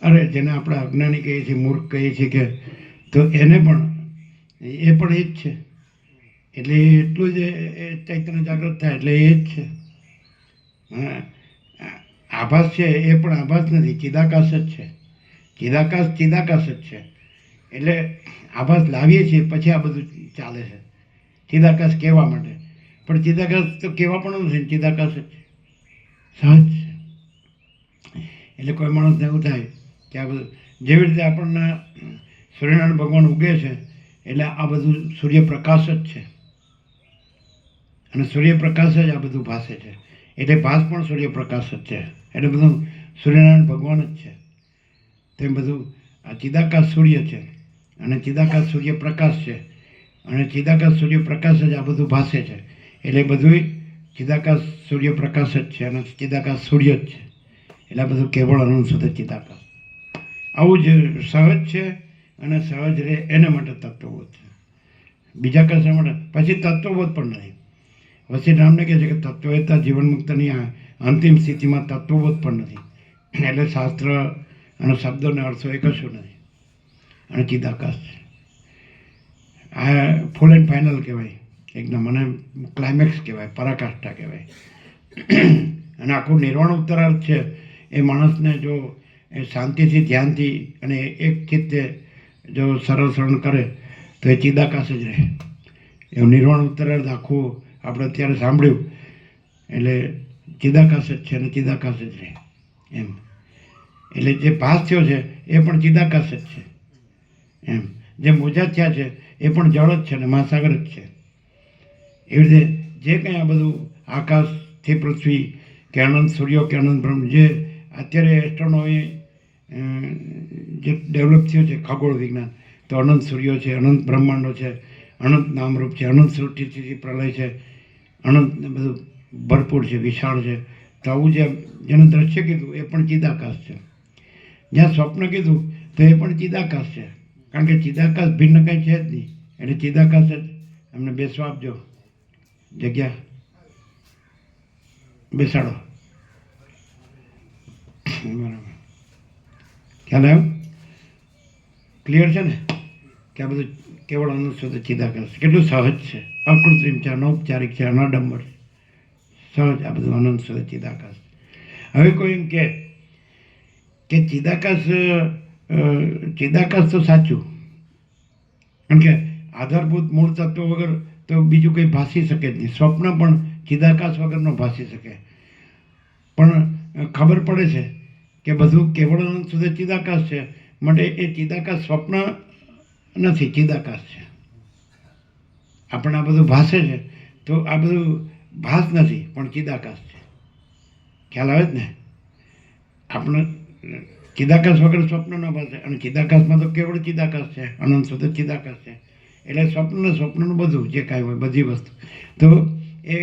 અરે જેને આપણે અજ્ઞાની કહીએ છીએ, મૂર્ખ કહીએ છીએ, કે તો એને પણ એ જ છે. એટલે એટલું જ ચૈતન્ય જાગૃત થાય એટલે એ જ છે. આભાસ છે એ પણ આભાસ નથી, ચિદાકાશ જ છે. ચિદાકાશ જ છે. એટલે આભાસ લાવીએ છીએ પછી આ બધું ચાલે છે, ચિદાકાશ કહેવા માટે. પણ ચિદાકાશ તો કહેવા પણ નથી, ચિદાકાશ જ છે, સહજ છે. એટલે કોઈ માણસને એવું થાય કે આ બધું જેવી રીતે આપણને સૂર્યનારાયણ ભગવાન ઉગે છે એટલે આ બધું સૂર્યપ્રકાશ જ છે અને સૂર્યપ્રકાશ જ આ બધું ભાસે છે, એટલે ભાસ પણ સૂર્યપ્રકાશ જ છે, એટલે બધું સૂર્યનારાયણ ભગવાન જ છે. તેમ બધું આ ચિદાકાશ સૂર્ય છે અને ચિદાકાશ સૂર્યપ્રકાશ છે અને ચિદાકાશ સૂર્યપ્રકાશ જ આ બધું ભાસે છે, એટલે બધું ચિદાકાશ સૂર્યપ્રકાશ જ છે અને ચિદાકાશ સૂર્ય જ છે. એટલે આ બધું કેવળ અનંત સુધી ચિદાકાશ. આવું જ સહજ છે અને સહજ રહે એના માટે તત્વબોધ છે, બીજા કશા માટે. પછી તત્વબોધ પણ નથી. વશિષ્ઠરામને કહે છે કે તત્વવેતા જીવન મુક્તની અંતિમ સ્થિતિમાં તત્વબોધ પણ નથી. એટલે શાસ્ત્ર અને શબ્દોને અર્થો એ કશું નથી અને ચિદાકાશ છે. આ ફૂલ એન્ડ ફાઇનલ કહેવાય, એકદમ. અને ક્લાઇમેક્સ કહેવાય, પરાકાષ્ઠા કહેવાય. અને આખું નિર્વાણ ઉત્તરાર્થ છે એ માણસને જો એ શાંતિથી, ધ્યાનથી અને એક ચિત્તે જો સરળ શરણ કરે તો એ ચિદાકાશ જ રહે. એવું નિર્વાણ ઉત્તરાર્થ આખું આપણે અત્યારે સાંભળ્યું એટલે ચિદાકાશ જ છે અને ચિદાકાશ જ રહે એમ. એટલે જે ભાસ થયો છે એ પણ ચિદાકાશ જ છે એમ. જે મોજા થયા છે એ પણ જળ જ છે અને મહાસાગર જ છે. એવી રીતે જે કંઈ આ બધું આકાશથી પૃથ્વી કે અનંત સૂર્યો કે અનંત બ્રહ્મ, જે અત્યારે એસ્ટ્રોનોમી જે ડેવલપ થયું છે, ખગોળ વિજ્ઞાન, તો અનંત સૂર્યો છે, અનંત બ્રહ્માંડો છે, અનંત નામરૂપ છે, અનંત સૃષ્ટિથી પ્રલય છે, અનંત બધું ભરપૂર છે, વિશાળ છે. તો આવું જેનું દ્રશ્ય કીધું એ પણ ચિદાકાશ છે. જ્યાં સ્વપ્ન કીધું તો એ પણ ચિદાકાશ છે, કારણ કે ચિદાકાશ ભિન્ન કંઈ છે જ નહીં. એટલે ચિદાકાશ જ એમને બેસવા આપજો, જગ્યા બેસાડો. બરાબર, ખ્યાલ આવ્યો? ક્લિયર છે ને કે આ બધું કેવળ અનુસૂત ચિદાકાશ કેટલું સહજ છે, અકૃત્રિમ છે, અનૌપચારિક છે, અનાડંબર સહજ. આ બધું અનંત ચિદાકાશ. હવે કોઈ એમ કે ચિદાકાશ તો સાચું, કારણ કે આધારભૂત મૂળ તત્વ વગર તો બીજું કંઈ ભાસી શકે જ નહીં. સ્વપ્ન પણ ચિદાકાશ વગર ન ભાસી શકે. પણ ખબર પડે છે કે બધું કેવળ અનંત સુધી ચિદાકાશ છે, માટે એ ચિદાકાશ સ્વપ્ન નથી, ચિદાકાશ છે. આપણે આ બધું ભાસે છે તો આ બધું ભાસ નથી પણ ચિદાકાશ છે. ખ્યાલ આવે જ ને? આપણે ચિદાકાશ વગર સ્વપ્ન ન ભાસે, અને ચિદાકાશમાં તો કેવળ ચિદાકાશ છે, અનંત સુધી ચિદાકાશ છે. એટલે સ્વપ્નનું બધું જે કાંઈ હોય બધી વસ્તુ તો એ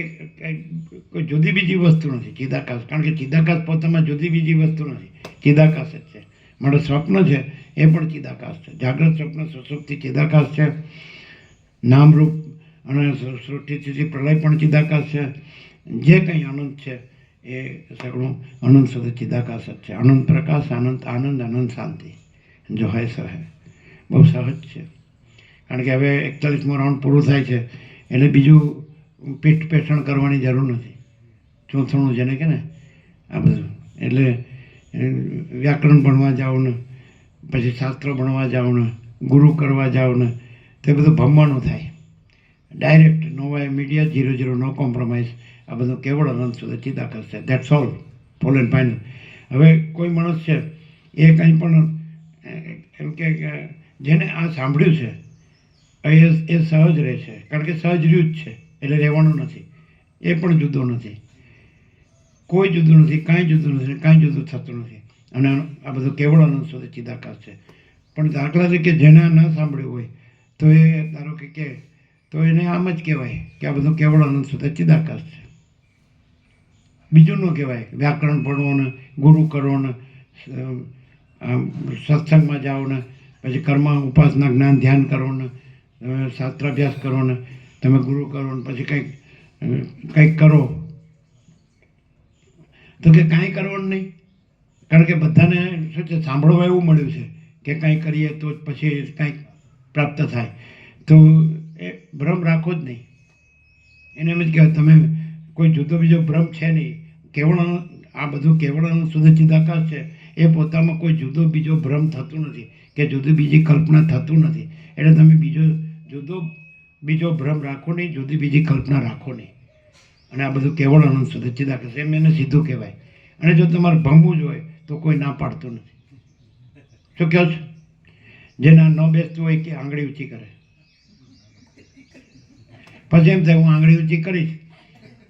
કોઈ જુદી બીજી વસ્તુ નથી ચિદાકાશ, કારણ કે ચિદાકાશ પોતામાં જુદી બીજી વસ્તુ નથી, ચિદાકાશ જ છે. માટે સ્વપ્ન છે એ પણ ચિદાકાશ છે. જાગ્રત સ્વપ્ન સુષુપ્તિ ચિદાકાશ છે. નામરૂપ અને સૃષ્ટિ પ્રલય પણ ચિદાકાશ છે. જે કંઈ અનંત છે એ સગળું અનંત સુધી ચિદાકાશ જ છે. અનંત પ્રકાશ, અનંત આનંદ, અનંત શાંતિ જો હૈ સો હૈ. બહુ સહજ છે. કારણ કે હવે 41મો રાઉન્ડ પૂરું થાય છે એટલે બીજું પીઠ પેષણ કરવાની જરૂર નથી. ચોથણું જેને કે ને આ બધું, એટલે વ્યાકરણ ભણવા જાઓ ને પછી શાસ્ત્રો ભણવા જાઓ ને ગુરુ કરવા જાઓ ને તે બધું ભમવાનું થાય. ડાયરેક્ટ નો વાય મીડિયા 0-0 નો કોમ્પ્રોમાઇઝ. આ બધું કેવળ અનંત સુધી ચિદાકાશ છે. That's all, full and final. હવે કોઈ માણસ છે એ કંઈ પણ એમ કે જેને આ સાંભળ્યું છે એ સહજ રહે છે, કારણ કે સહજ રહ્યું જ છે એટલે રહેવાનું નથી. એ પણ જુદો નથી, કોઈ જુદું નથી, કાંઈ જુદું નથી, કાંઈ જુદું થતું નથી. અને આ બધું કેવળ અનંત સુધી ચિદાકાશ છે. પણ દાખલા તરીકે જેને ન સાંભળ્યું હોય તો એ ધારો કે તો એને આમ જ કહેવાય કે આ બધું કેવળ અનંત સુધી ચિદાકાશ છે. બીજું ન કહેવાય વ્યાકરણ ભણો ને ગુરુ કરો ને સત્સંગમાં જાઓ ને પછી કર્મ ઉપાસના જ્ઞાન ધ્યાન કરો ને શાસ્ત્રાભ્યાસ કરો ને તમે ગુરુ કરો ને પછી કંઈક કરો તો કે કાંઈ કરવાનું નહીં. કારણ કે બધાને શું છે સાંભળવા એવું મળ્યું છે કે કાંઈ કરીએ તો પછી કાંઈક પ્રાપ્ત થાય. તો એ ભ્રમ રાખો જ નહીં. એને એમ જ કહેવાય તમે કોઈ જુદો બીજો ભ્રમ છે નહીં. કેવળ આ બધું કેવળ સુધી ચિદાકાશ છે. એ પોતામાં કોઈ જુદો બીજો ભ્રમ થતું નથી કે જુદી બીજી કલ્પના થતું નથી. એટલે તમે બીજો ભ્રમ રાખો નહીં, જુદી બીજી કલ્પના રાખો નહીં. અને આ બધું કેવળ અનંત સુધી ચિદાકાશ એમ એને સીધું કહેવાય. અને જો તમારે ભમવું જ હોય તો કોઈ ના પાડતું નથી. શું કહો છો? જેના ન બેસતું હોય કે આંગળી ઊંચી કરે, પછી એમ થાય હું આંગળી ઊંચી કરીશ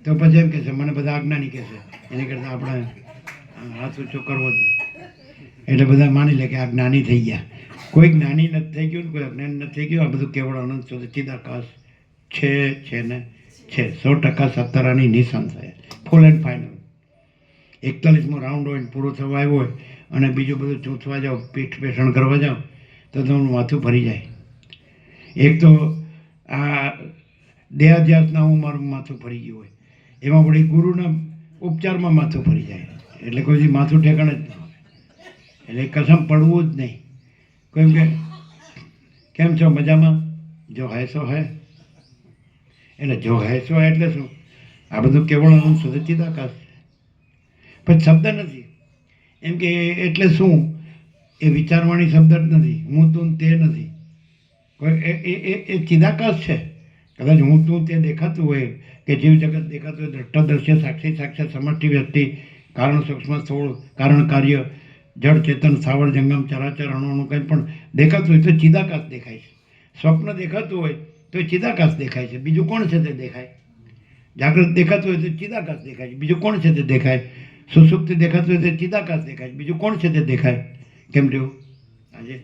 તો પછી એમ કહેશે મને બધા અજ્ઞાની કહેશે, એની કરતાં આપણે હાથ ઊંચો કરવો જ નહીં. એટલે બધા માની લે કે આ જ્ઞાની થઈ ગયા. કોઈ જ્ઞાની નથી થઈ ગયું, કોઈ અજ્ઞાની નથી થઈ ગયું. આ બધું કેવળ અનંત સુધી ચિદાકાશ છે ને છે. 100% સત્તરાની નિશાન થાય, ફૂલ એન્ડ ફાઇનલ. 41મો રાઉન્ડ હોય પૂરો થવા આવ્યો હોય અને બીજું બધું ચૂંથવા જાઓ, પીઠ પેષણ કરવા જાઓ તો તમારું માથું ફરી જાય. એક તો આ દેહાધ્યાસના મારું માથું ફરી ગયું હોય, એમાં વળી ગુરુના ઉપચારમાં માથું ફરી જાય. એટલે કોઈ માથું ઠેકાણે જ ન હોય. એટલે કસમ પડવું જ નહીં. કેમ કે કેમ છો મજામાં? જો હૈ સો હૈ. એટલે જો હૈ સો હૈ એટલે શું? આ બધું કેવળ અનંત સુધી ચિદાકાશ છે. પણ શબ્દ નથી એમ કે એટલે શું એ વિચારવાણી શબ્દ જ નથી. હું તું તે નથી. એ ચિદાકાશ છે. કદાચ હું તું તે દેખાતું હોય કે જીવ જગત દેખાતું હોય, દ્રષ્ટા દ્રશ્ય સાક્ષી સાક્ષાત સમષ્ટિ વ્યક્તિ કારણ સૂક્ષ્મ સ્થૂળ કારણ કાર્ય જળ ચેતન સ્થાવર જંગમ ચરાચર અણુનું કંઈ પણ દેખાતું હોય તો ચિદાકાશ દેખાય છે. સ્વપ્ન દેખાતું હોય તો ચિદાકાશ દેખાય છે. બીજું કોણ છે તે દેખાય? જાગૃત દેખાતું હોય તો ચિદાકાશ દેખાય છે. બીજું કોણ છે તે દેખાય? સુષુપ્તિ દેખાતું હોય તો ચિદાકાશ દેખાય છે. બીજું કોણ છે તે દેખાય? કેમ રહ્યું આજે?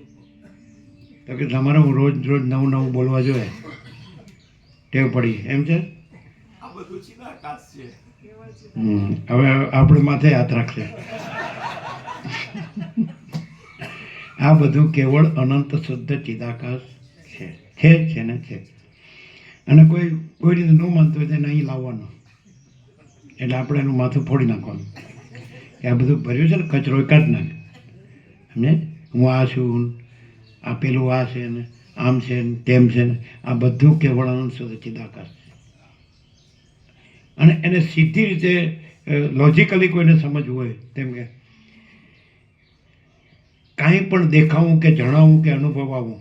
તો કે તમારે હું રોજ નવું બોલવા જોઈએ, ટેવ પડી એમ છે. આ બધું ચિદાકાશ છે. હવે આપણે માથે હાથ રાખશે. આ બધું કેવળ અનંત શુદ્ધ ચિદાકાશ છે ને છે. અને કોઈ રીતે ન માનતો હોય તેને અહીં લાવવાનો, એટલે આપણે એનું માથું ફોડી નાખવાનું કે આ બધું ભર્યું છે ને કચરો એ કાઢી નાખ. સમજે? હું આ છું, આ પેલું આ છે ને આમ છે ને તેમ છે ને, આ બધું કેવળ આનંદ શુદ્ધ ચિદાકાશ છે. અને એને સીધી રીતે લોજિકલી કોઈને સમજવું હોય તેમ કે કાંઈ પણ દેખાવું કે જણાવવું કે અનુભવાવું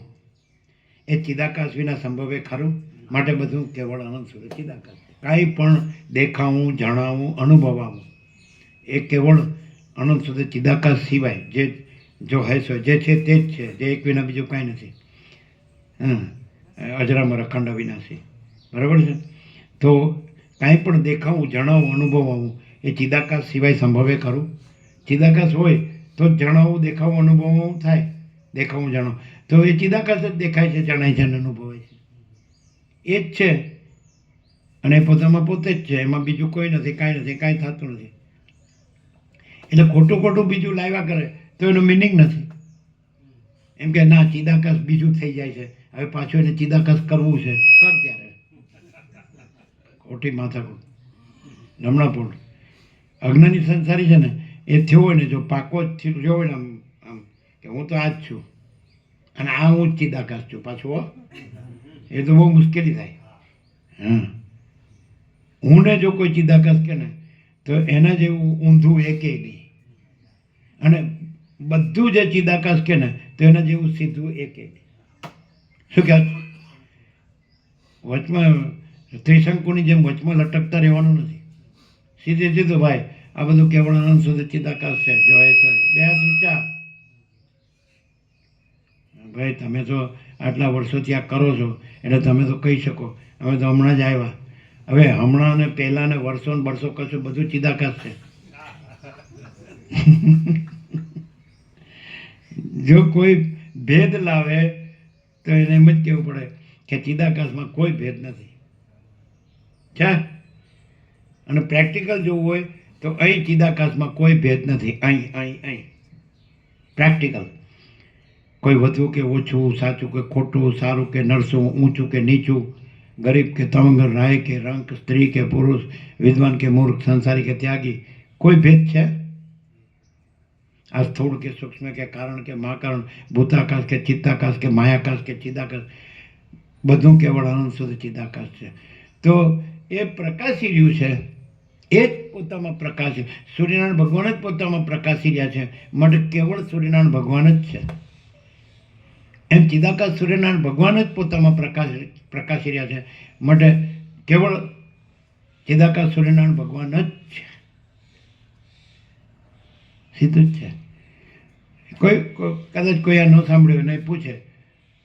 એ ચિદાકાશ વિના સંભવે ખરું. માટે બધું કેવળ આનંદ શુદ્ધ ચિદાકાશ. કાંઈ પણ દેખાવું, જણાવવું, અનુભવાવું એ કેવળ આનંદ શુદ્ધ ચિદાકાશ સિવાય જે જો હૈસો જે છે તે જ છે, જે એક વિના બીજું કાંઈ નથી. અજરામર અખંડ અવિનાશી. બરાબર છે? તો કાંઈ પણ દેખાવું, જણાવવું, અનુભવાવું એ ચિદાકાશ સિવાય સંભવે ખરું. ચિદાકાશ હોય તો જ જણાવવું, દેખાવું, અનુભવવું થાય. દેખાવું, જણાવું તો એ ચિદાકાશ જ દેખાય છે, જણાય છે અને અનુભવાય છે. એ જ છે અને પોતામાં પોતે જ છે, એમાં બીજું કોઈ નથી, કાંઈ નથી, કાંઈ થતું નથી. એટલે ખોટું ખોટું બીજું લાવ્યા કરે તો એનું મિનિંગ નથી. એમ કે ના ચિદાકાશ બીજું થઈ જાય છે, હવે પાછું એને ચિદાકાશ કરવું છે, કર ત્યારે. ખોટી માથાકૂટ, નમણાપૂર્ણ. અજ્ઞાની સંસારી છે ને એ થયો હોય ને, જો પાકો જ થયો હોય ને આમ કે હું તો આ જ છું અને આ હું જ ચિદાકાશ છું પાછું, એ તો બહુ મુશ્કેલી થાય. હું ને જો કોઈ ચિદાકાશ કે ને તો એના જેવું ઊંધું એકેય નહીં, અને બધું જે ચિદાકાશ કે ને તો એના જેવું સીધું એકેય નહીં. શું કહે? વચમાં ત્રિશંકુની જેમ વચમાં લટકતા રહેવાનું નથી. સીધે સીધું ભાઈ આ બધું કેવળ આનંદ શુદ્ધ ચિદાકાશ છે. જો એ છે બે હાથ ઊંચા. ભાઈ તમે તો આટલા વર્ષોથી આ કરો છો એટલે તમે તો કહી શકો અમે તો હમણાં જ આવ્યા. હવે હમણાં ને પહેલાં ને વર્ષો ને બરસો કશું બધું ચિદાકાશ છે. જો કોઈ ભેદ લાવે તો એને એમ જ કહેવું પડે કે ચિદાકાશમાં કોઈ ભેદ નથી છે. અને પ્રેક્ટિકલ જોવું હોય તો અહીં ચિદાકાશમાં કોઈ ભેદ નથી. અહીં પ્રેક્ટિકલ કોઈ વધુ કે ઓછું, સાચું કે ખોટું, સારું કે નરસું, ઊંચું કે નીચું, ગરીબ કે તવંગર, રાય કે રંક, સ્ત્રી કે પુરુષ, વિદ્વાન કે મૂર્ખ, સંસારી કે ત્યાગી, કોઈ ભેદ છે? આ સ્થૂળ કે સૂક્ષ્મ કે કારણ કે મહાકારણ, ભૂતાકાશ કે ચિત્તાકાશ કે માયાકાશ કે ચિદાકાશ, બધું કેવળ આનંદ શુદ્ધ ચિદાકાશ છે. તો એ પ્રકાશી રહ્યું છે, એ જ પોતામાં પ્રકાશ. સૂર્યનારાયણ ભગવાન જ પોતામાં પ્રકાશી રહ્યા છે, માટે કેવળ સૂર્યનારાયણ ભગવાન જ છે. એમ ચિદાકાશ સૂર્યનારાયણ ભગવાન જ પોતામાં પ્રકાશી રહ્યા છે, માટે કેવળ ચિદાકાશ સૂર્યનારાયણ ભગવાન જ છે. સીધું જ છે. કોઈ કદાચ કોઈ આ ન સાંભળ્યું નહીં પૂછે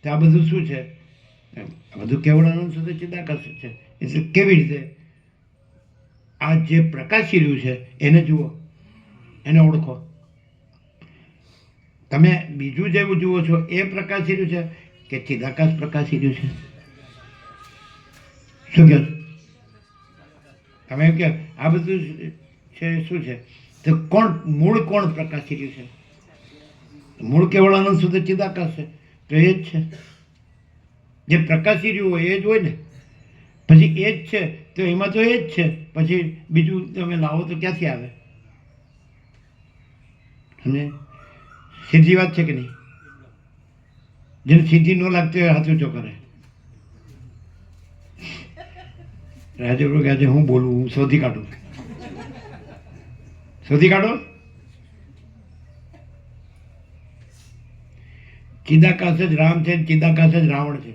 તો આ બધું શું છે? આ બધું કેવળ આનંદ શુદ્ધ ચિદાકાશ છે. એટલે કેવી રીતે? આ જે પ્રકાશી રહ્યું છે એને જુઓ, એને ઓળખો. તમે બીજું જેવું જુઓ છો એ પ્રકાશી રહ્યું છે કે ચિદાકાશ પ્રકાશી રહ્યું છે? શું કહો? તમે એમ કે આ બધું છે શું છે? તો મૂળ કોણ પ્રકાશી રહ્યું છે? મૂળ કેવળ આનંદ શુદ્ધ ચિદાકાશ છે. તો એ જ છે જે પ્રકાશી રહ્યું હોય, એ જ હોય ને. પછી એ જ છે તો એમાં તો એ જ છે, પછી બીજું તમે લાવો તો ક્યાંથી આવે? સમજે? સીધી વાત છે કે નહીં? જેને સીધી ન લાગતી હોય હાથ ઊંચો કરે. રાજેપ્રભુ આજે હું બોલું, હું શોધી કાઢું. શોધી કાઢો. ચિદાકાશ જ રામ છે, ચિદાકાશ જ રાવણ છે.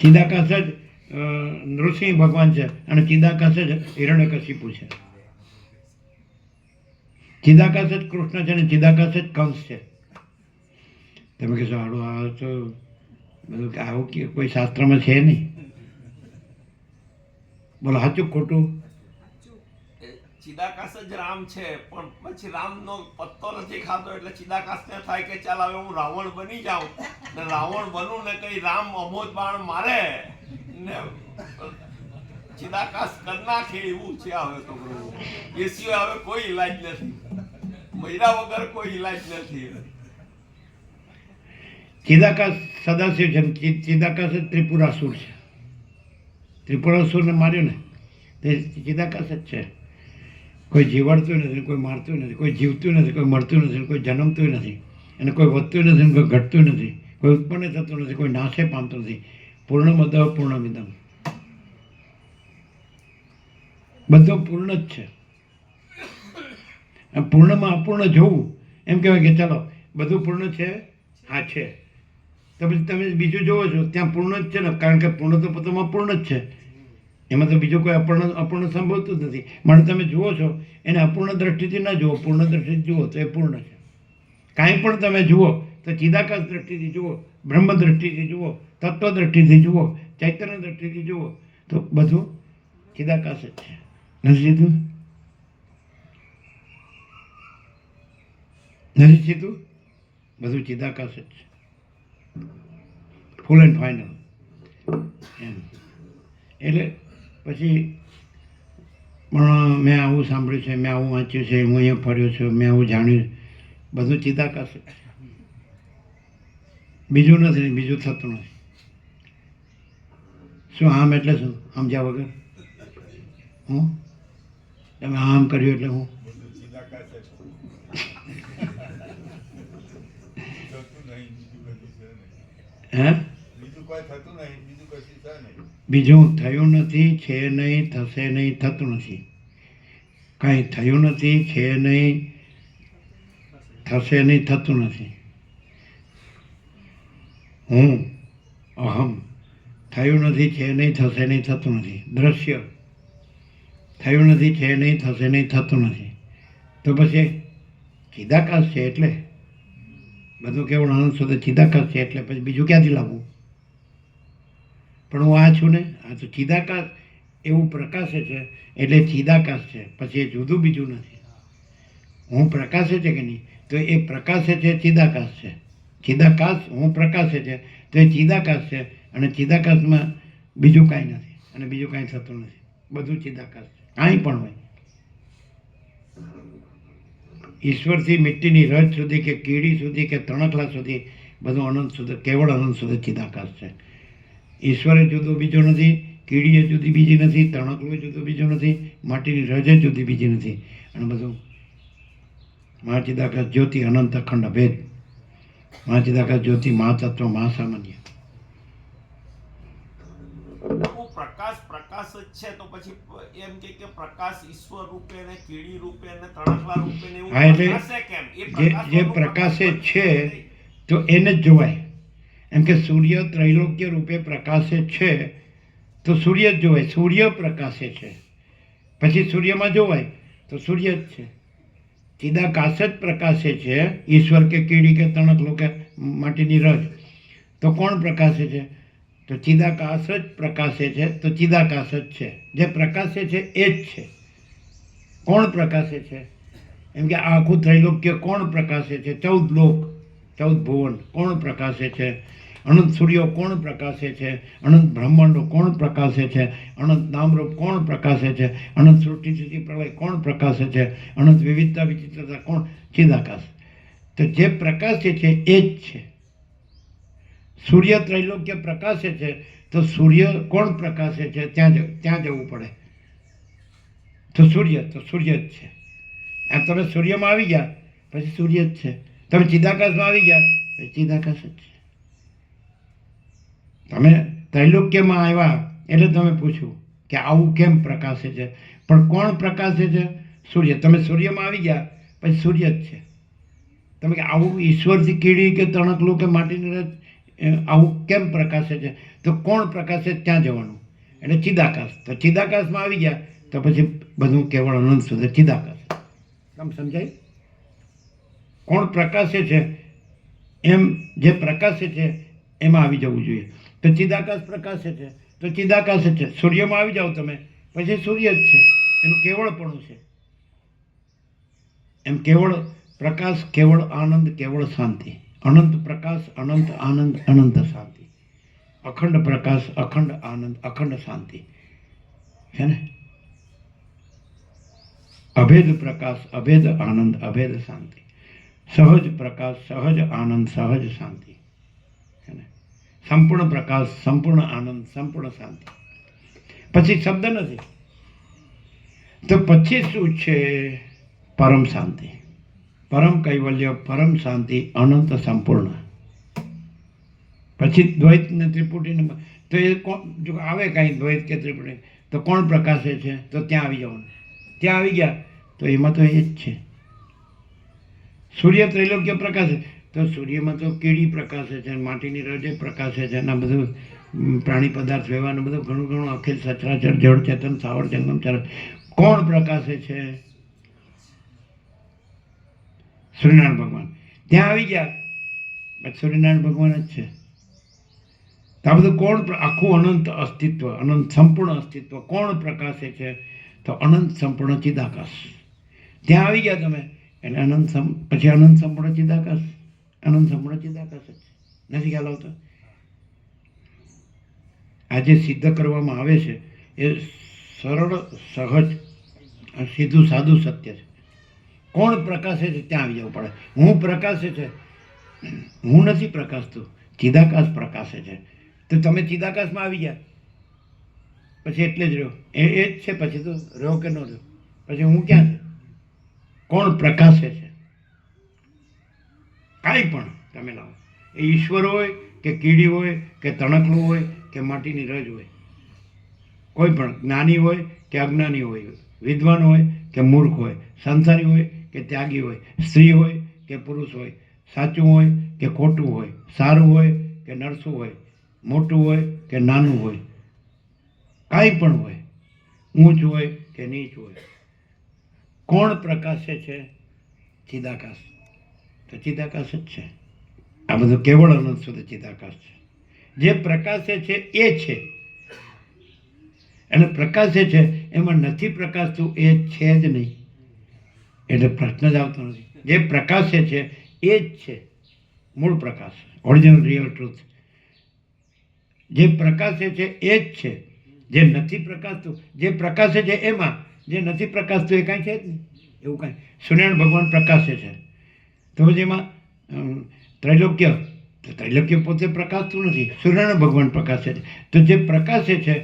ચિદાકાશ જ નૃસિંહ ભગવાન છે અને ચિદાકાશ જ હિરણ્યકશિપુ છે. ચિદાકાશ જ કૃષ્ણ છે અને ચિદાકાશ જ કંસ છે. તમે કહેશો હાડું આ તો બધું આવું કે કોઈ શાસ્ત્રમાં છે નહીં. બોલો સાચું ખોટું? ચિદાકાશ જ રામ છે, પણ પછી રામનો પત્તો નથી ખાતો એટલે ચિદાકાશને થાય કે ચાલ હવે હું રાવણ બની જાઉં ને રાવણ બનું ને કઈ રામ અમોદ બાણ મારે ને ચિદાકાશ કરી નાખે એવું છે. હવે તો એ સિવાય હવે કોઈ ઈલાજ નથી, મહિલા વગર કોઈ ઈલાજ નથી. ચિદાકાશ સદાશિવ છે, ચિદાકાશ જ ત્રિપુરાસુર છે. ત્રિપુરાસુરને માર્યો ને તે ચિદાકાશ જ છે. કોઈ જીવાડતું નથી, કોઈ મારતું નથી, કોઈ જીવતું નથી, કોઈ મળતું નથી, કોઈ જન્મતું નથી, અને કોઈ વધતું નથી, કોઈ ઘટતું નથી, કોઈ ઉત્પન્ન થતું નથી, કોઈ નાશે પામતું નથી. પૂર્ણમદ પૂર્ણમિદમ, બધું પૂર્ણ જ છે. પૂર્ણમાં અપૂર્ણ જોવું એમ કહેવાય કે ચાલો બધું પૂર્ણ છે, હા છે, તો પછી તમે બીજું જોવો છો ત્યાં પૂર્ણ જ છે ને, કારણ કે પૂર્ણ તો પોતામાં પૂર્ણ જ છે, એમાં તો બીજું કોઈ અપૂર્ણ સંભવતું જ નથી. માટે તમે જુઓ છો એને અપૂર્ણ દ્રષ્ટિથી ન જુઓ, પૂર્ણ દ્રષ્ટિથી જુઓ તો એ પૂર્ણ છે. કાંઈ પણ તમે જુઓ તો ચિદાકાશ દ્રષ્ટિથી જુઓ, બ્રહ્મ દ્રષ્ટિથી જુઓ, તત્વ દ્રષ્ટિથી જુઓ, ચૈતન્ય દ્રષ્ટિથી જુઓ તો બધું ચિદાકાશ જ છે. નથી સીધું? નથી સીધું? બધું ચિદાકાશ જ છે, ફૂલ એન્ડ ફાઇનલ એમ. એટલે પછી પણ મેં આવું સાંભળ્યું છે, મેં આવું વાંચ્યું છે, હું અહીંયા ફર્યો છું, મેં આવું જાણ્યું, બધું ચિદાકાશ જ છે. બીજું નથી, બીજું થતું નથી. શું આમ એટલે શું? સમજ્યા વગર હું તમે આમ કર્યું એટલે હું હે બીજું થયું નથી, છે નહીં, થશે નહીં, થતું નથી. કાંઈ થયું નથી, છે નહીં, થશે નહીં, થતું નથી. હું અહમ થયું નથી, છે નહીં, થશે નહીં, થતું નથી. દ્રશ્ય થયું નથી, છે નહીં, થશે નહીં, થતું નથી. તો પછી ચિદાકાશ છે એટલે બધું કેવળ આનંદ સુધી ચિદાકાશ છે એટલે પછી બીજું ક્યાંથી લાવવું? પણ હું આ છું ને, આ તો ચિદાકાશ એવું પ્રકાશે છે એટલે ચિદાકાશ છે, પછી એ જુદું બીજું નથી. હું પ્રકાશે છે કે નહીં, તો એ પ્રકાશે છે, ચિદાકાશ છે. ચિદાકાશ હું પ્રકાશે છે તો એ ચિદાકાશ છે, અને ચિદાકાશમાં બીજું કાંઈ નથી અને બીજું કાંઈ થતું નથી. બધું ચિદાકાશ છે, કાંઈ પણ હોય. ઈશ્વરથી મિટ્ટીની રજ સુધી કે કીડી સુધી કે તણખલા સુધી બધું અનંત સુધી, કેવળ અનંત સુધી ચિદાકાશ છે. ઈશ્વરે જુદો બીજો નથી, કીડીએ જુદી બીજી નથી, તણખલો જુદો બીજો નથી, માટીની રજે જુદી બીજી નથી, અને બધું મહાચિદાકાશ જ્યોતિ અનંત અખંડ અભેદ. મહાચિદાકાશ જ્યોતિ મહાતત્વ મહાસામાન્ય. પ્રકાશ પ્રકાશ જ છે, તો પછી એમ કે પ્રકાશ ઈશ્વર રૂપે ને કીડી રૂપે ને તણખલા રૂપે ને એવું હા, એટલે પ્રકાશે કેમ? એ જે પ્રકાશે છે તો એને જ જોવાય. એમ કે સૂર્ય ત્રૈલોક્ય રૂપે પ્રકાશે છે તો સૂર્ય જ જોવાય. સૂર્ય પ્રકાશે છે પછી સૂર્યમાં જોવાય તો સૂર્ય જ છે. ચિદાકાશ જ પ્રકાશે છે, ઈશ્વર કે કીડી કે તણખલો કે માટીની રજ. તો કોણ પ્રકાશે છે? તો ચિદાકાશ જ પ્રકાશે છે, તો ચિદાકાશ જ છે. જે પ્રકાશે છે એ જ છે. કોણ પ્રકાશે છે? એમ કે આખું ત્રૈલોક્ય કોણ પ્રકાશે છે? 14 લોક, 14 ભુવન કોણ પ્રકાશે છે? અનંત સૂર્યો કોણ પ્રકાશે છે? અનંત બ્રહ્માંડો કોણ પ્રકાશે છે? અનંત નામરૂપ કોણ પ્રકાશે છે? અનંત સૃષ્ટિ સ્થિતિ પ્રલય કોણ પ્રકાશે છે? અનંત વિવિધતા વિચિત્રતા કોણ? ચિદાકાશ. તો જે પ્રકાશે છે એ જ છે. સૂર્ય ત્રૈલોક્ય પ્રકાશે છે તો સૂર્ય કોણ પ્રકાશે છે? ત્યાં જવું પડે. તો સૂર્ય જ છે. એમ તમે સૂર્યમાં આવી ગયા પછી સૂર્ય જ છે. તમે ચિદાકાશમાં આવી ગયા પછી ચિદાકાશ જ છે. તમે ત્રૈલોક્યમાં આવ્યા એટલે તમે પૂછ્યું કે આવું કેમ પ્રકાશે છે? પણ કોણ પ્રકાશે છે? સૂર્ય. તમે સૂર્યમાં આવી ગયા પછી સૂર્ય જ છે. તમે કે આવું ઈશ્વરથી કીડી કે તણખલું કે માટીની રજ આવું કેમ પ્રકાશે છે? તો કોણ પ્રકાશે ત્યાં જવાનું, એટલે ચિદાકાશ. તો ચિદાકાશમાં આવી ગયા તો પછી બધું કેવળ અનંત સુધી ચિદાકાશ. આમ સમજાય? કોણ પ્રકાશે છે એમ જે પ્રકાશે છે એમાં આવી જવું જોઈએ. તો ચિદાકાશ પ્રકાશે છે તો ચિદાકાશ જ છે. સૂર્યમાં આવી જાઓ તમે પછી સૂર્ય જ છે, એનું કેવળપણું છે. એમ કેવળ પ્રકાશ, કેવળ આનંદ, કેવળ શાંતિ. અનંત પ્રકાશ, અનંત આનંદ, અનંત શાંતિ. અખંડ પ્રકાશ, અખંડ આનંદ, અખંડ શાંતિ છે ને. અભેદ પ્રકાશ, અભેદ આનંદ, અભેદ શાંતિ. સહજ પ્રકાશ, સહજ આનંદ, સહજ શાંતિ. સંપૂર્ણ પ્રકાશ, સંપૂર્ણ આનંદ, સંપૂર્ણ શાંતિ. પછી શબ્દ નથી. તો પછી શું છે? પરમ શાંતિ, પરમ કૈવલ્ય, પરમ શાંતિ, અનંત સંપૂર્ણ. પછી દ્વૈત ને ત્રિપુટી. તો એ કોણ જો આવે કાંઈ દ્વૈત કે ત્રિપુટી તો કોણ પ્રકાશે છે? તો ત્યાં આવી જવાનું. ત્યાં આવી ગયા તો એમાં તો એ જ છે. સૂર્ય ત્રૈલોક્ય પ્રકાશે તો સૂર્યમાં તો કીડી પ્રકાશે છે, માટીની રજે પ્રકાશે છે, અને બધું પ્રાણી પદાર્થ વ્યવહારનું બધું ઘણું ઘણું અખિલ સચરાચર જળ ચેતન સ્થાવર જંગમ ચાર કોણ પ્રકાશે છે? સૂર્યનારાયણ ભગવાન. ત્યાં આવી ગયા બસ સૂર્યનારાયણ ભગવાન જ છે. તો આ બધું કોણ? આખું અનંત અસ્તિત્વ, અનંત સંપૂર્ણ અસ્તિત્વ કોણ પ્રકાશે છે? તો અનંત સંપૂર્ણ ચિદાકાશ. ત્યાં આવી ગયા તમે એટલે અનંત પછી અનંત સંપૂર્ણ ચિદાકાશ, અનંત સંપૂર્ણ ચિદાકાશ જ નથી ખ્યાલ આવતો. આ જે સિદ્ધ કરવામાં આવે છે એ સરળ, સહજ, સીધું સાદું સત્ય છે. કોણ પ્રકાશે છે? ત્યાં આવી જવું પડે. હું પ્રકાશે છે, હું નથી પ્રકાશતું, ચિદાકાશ પ્રકાશે છે. તો તમે ચિદાકાશમાં આવી ગયા પછી એટલે જ રહ્યો. એ જ છે. પછી તો રહ્યો કે ન રહ્યો. પછી હું ક્યાં છે? કોણ પ્રકાશે છે? કાંઈ પણ તમે લાવો, એ ઈશ્વર હોય કે કીડી હોય કે તણકલું હોય કે માટીની રજ હોય, કોઈ પણ જ્ઞાની હોય કે અજ્ઞાની હોય, વિદ્વાન હોય કે મૂર્ખ હોય, સંસારી હોય કે ત્યાગી હોય, સ્ત્રી હોય કે પુરુષ હોય, સાચું હોય કે ખોટું હોય, સારું હોય કે નરસું હોય, મોટું હોય કે નાનું હોય, કાંઈ પણ હોય, ઊંચ હોય કે નીચ હોય, કોણ પ્રકાશે છે? ચિદાકાશ. તો ચિદાકાશ જ છે. આ બધું કેવળ અનંત શુદ્ધ ચિદાકાશ છે. જે પ્રકાશે છે એ છે, અને પ્રકાશે છે એમાં નથી પ્રકાશતું એ છે જ નહીં. એટલે પ્રશ્ન જ આવતો નથી. જે પ્રકાશે છે એ જ છે, મૂળ પ્રકાશ, ઓરિજિનલ રિયલ ટ્રુથ. જે પ્રકાશે છે એ જ છે. જે નથી પ્રકાશતું, જે પ્રકાશે છે એમાં જે નથી પ્રકાશતું એ કાંઈ છે જ નહીં. એવું કાંઈ સૂર્યનારાયણ ભગવાન પ્રકાશે છે તો પછી એમાં ત્રૈલોક્ય, તો ત્રૈલોક્ય પોતે પ્રકાશતું નથી, સૂર્યનારાયણ ભગવાન પ્રકાશે છે. તો જે પ્રકાશે છે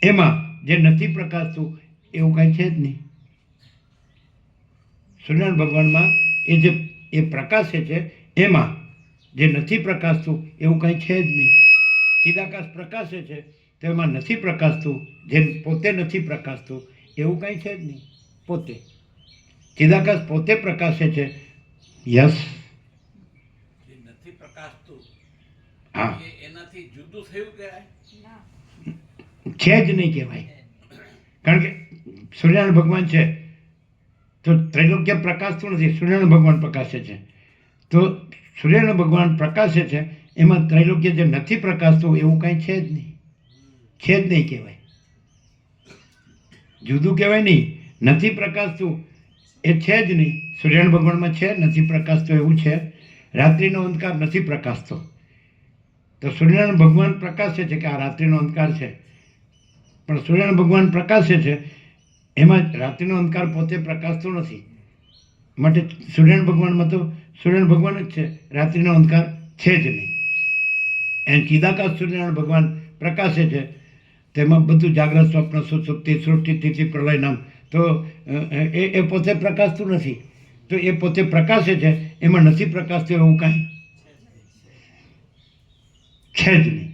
એમાં જે નથી પ્રકાશતું એવું કાંઈ છે જ નહીં. સૂર્યનારાયણ ભગવાનમાં એ પ્રકાશે છે એમાં જે નથી પ્રકાશતું એવું કાંઈ છે જ નહીં. ચિદાકાશ પ્રકાશે છે તો એમાં નથી પ્રકાશતું, જે પોતે નથી પ્રકાશતું એવું કાંઈ છે જ નહીં. પોતે ચિદાકાશ પોતે પ્રકાશે છે. યસ, નથી પ્રકાશતું હા, એનાથી જુદું થયું કહેવાય. છે જ નહીં કહેવાય. કારણ કે સૂર્યનારાયણ ભગવાન છે તો ત્રૈલોક્ય પ્રકાશતું નથી, સૂર્યનારાયણ ભગવાન પ્રકાશે છે. તો સૂર્યનારાયણ ભગવાન પ્રકાશે છે એમાં ત્રૈલોક્ય જે નથી પ્રકાશતું એવું કાંઈ છે જ નહીં. છે જ નહીં કહેવાય, જુદું કહેવાય નહીં. નથી પ્રકાશતું એ છે જ નહીં. સૂર્યનારાયણ ભગવાનમાં છે નથી પ્રકાશતું એવું છે. રાત્રિનો અંધકાર નથી પ્રકાશતો તો સૂર્યનારાયણ ભગવાન પ્રકાશે છે કે આ રાત્રિનો અંધકાર છે, પણ સૂર્યનારાયણ ભગવાન પ્રકાશે છે એમાં રાત્રિનો અંધકાર પોતે પ્રકાશતો નથી. માટે સૂર્યનારાયણ ભગવાનમાં તો સૂર્યનારાયણ ભગવાન જ છે, રાત્રિનો અંધકાર છે જ નહીં. એમ ચિદાકાશ સૂર્યનારાયણ ભગવાન પ્રકાશે છે તેમાં બધું જાગ્રત, સ્વપ્ન, સુષુપ્તિ, સૃષ્ટિ, સ્થિતિ, પ્રલય નામ. તો એ પોતે પ્રકાશતું નથી. તો એ પોતે પ્રકાશે છે એમાં નથી પ્રકાશતું એવું કાંઈ છે જ નહીં.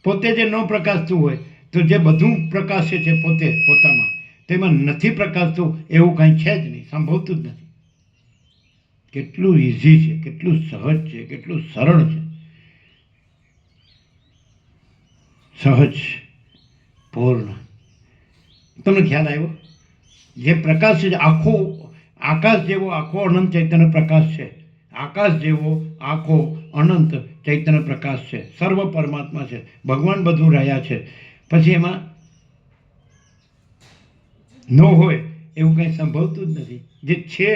પોતે જે ન પ્રકાશતું હોય તો જે બધું પ્રકાશે છે પોતે પોતામાં તેમાં નથી પ્રકાશતું એવું કાંઈ છે જ નહીં, સંભવતું જ નથી. કેટલું ઇઝી છે, કેટલું સહજ છે, કેટલું સરળ છે. સહજ, પૂર્ણ. તમને ખ્યાલ આવ્યો? જે પ્રકાશ છે આખો આકાશ જેવો આખો અનંત ચૈતન્ય પ્રકાશ છે. આકાશ જેવો આખો અનંત ચૈતન્ય પ્રકાશ છે. સર્વ પરમાત્મા છે, ભગવાન બધું રહ્યા છે. પછી એમાં ન હોય એવું કંઈ સંભવતું જ નથી. જે છે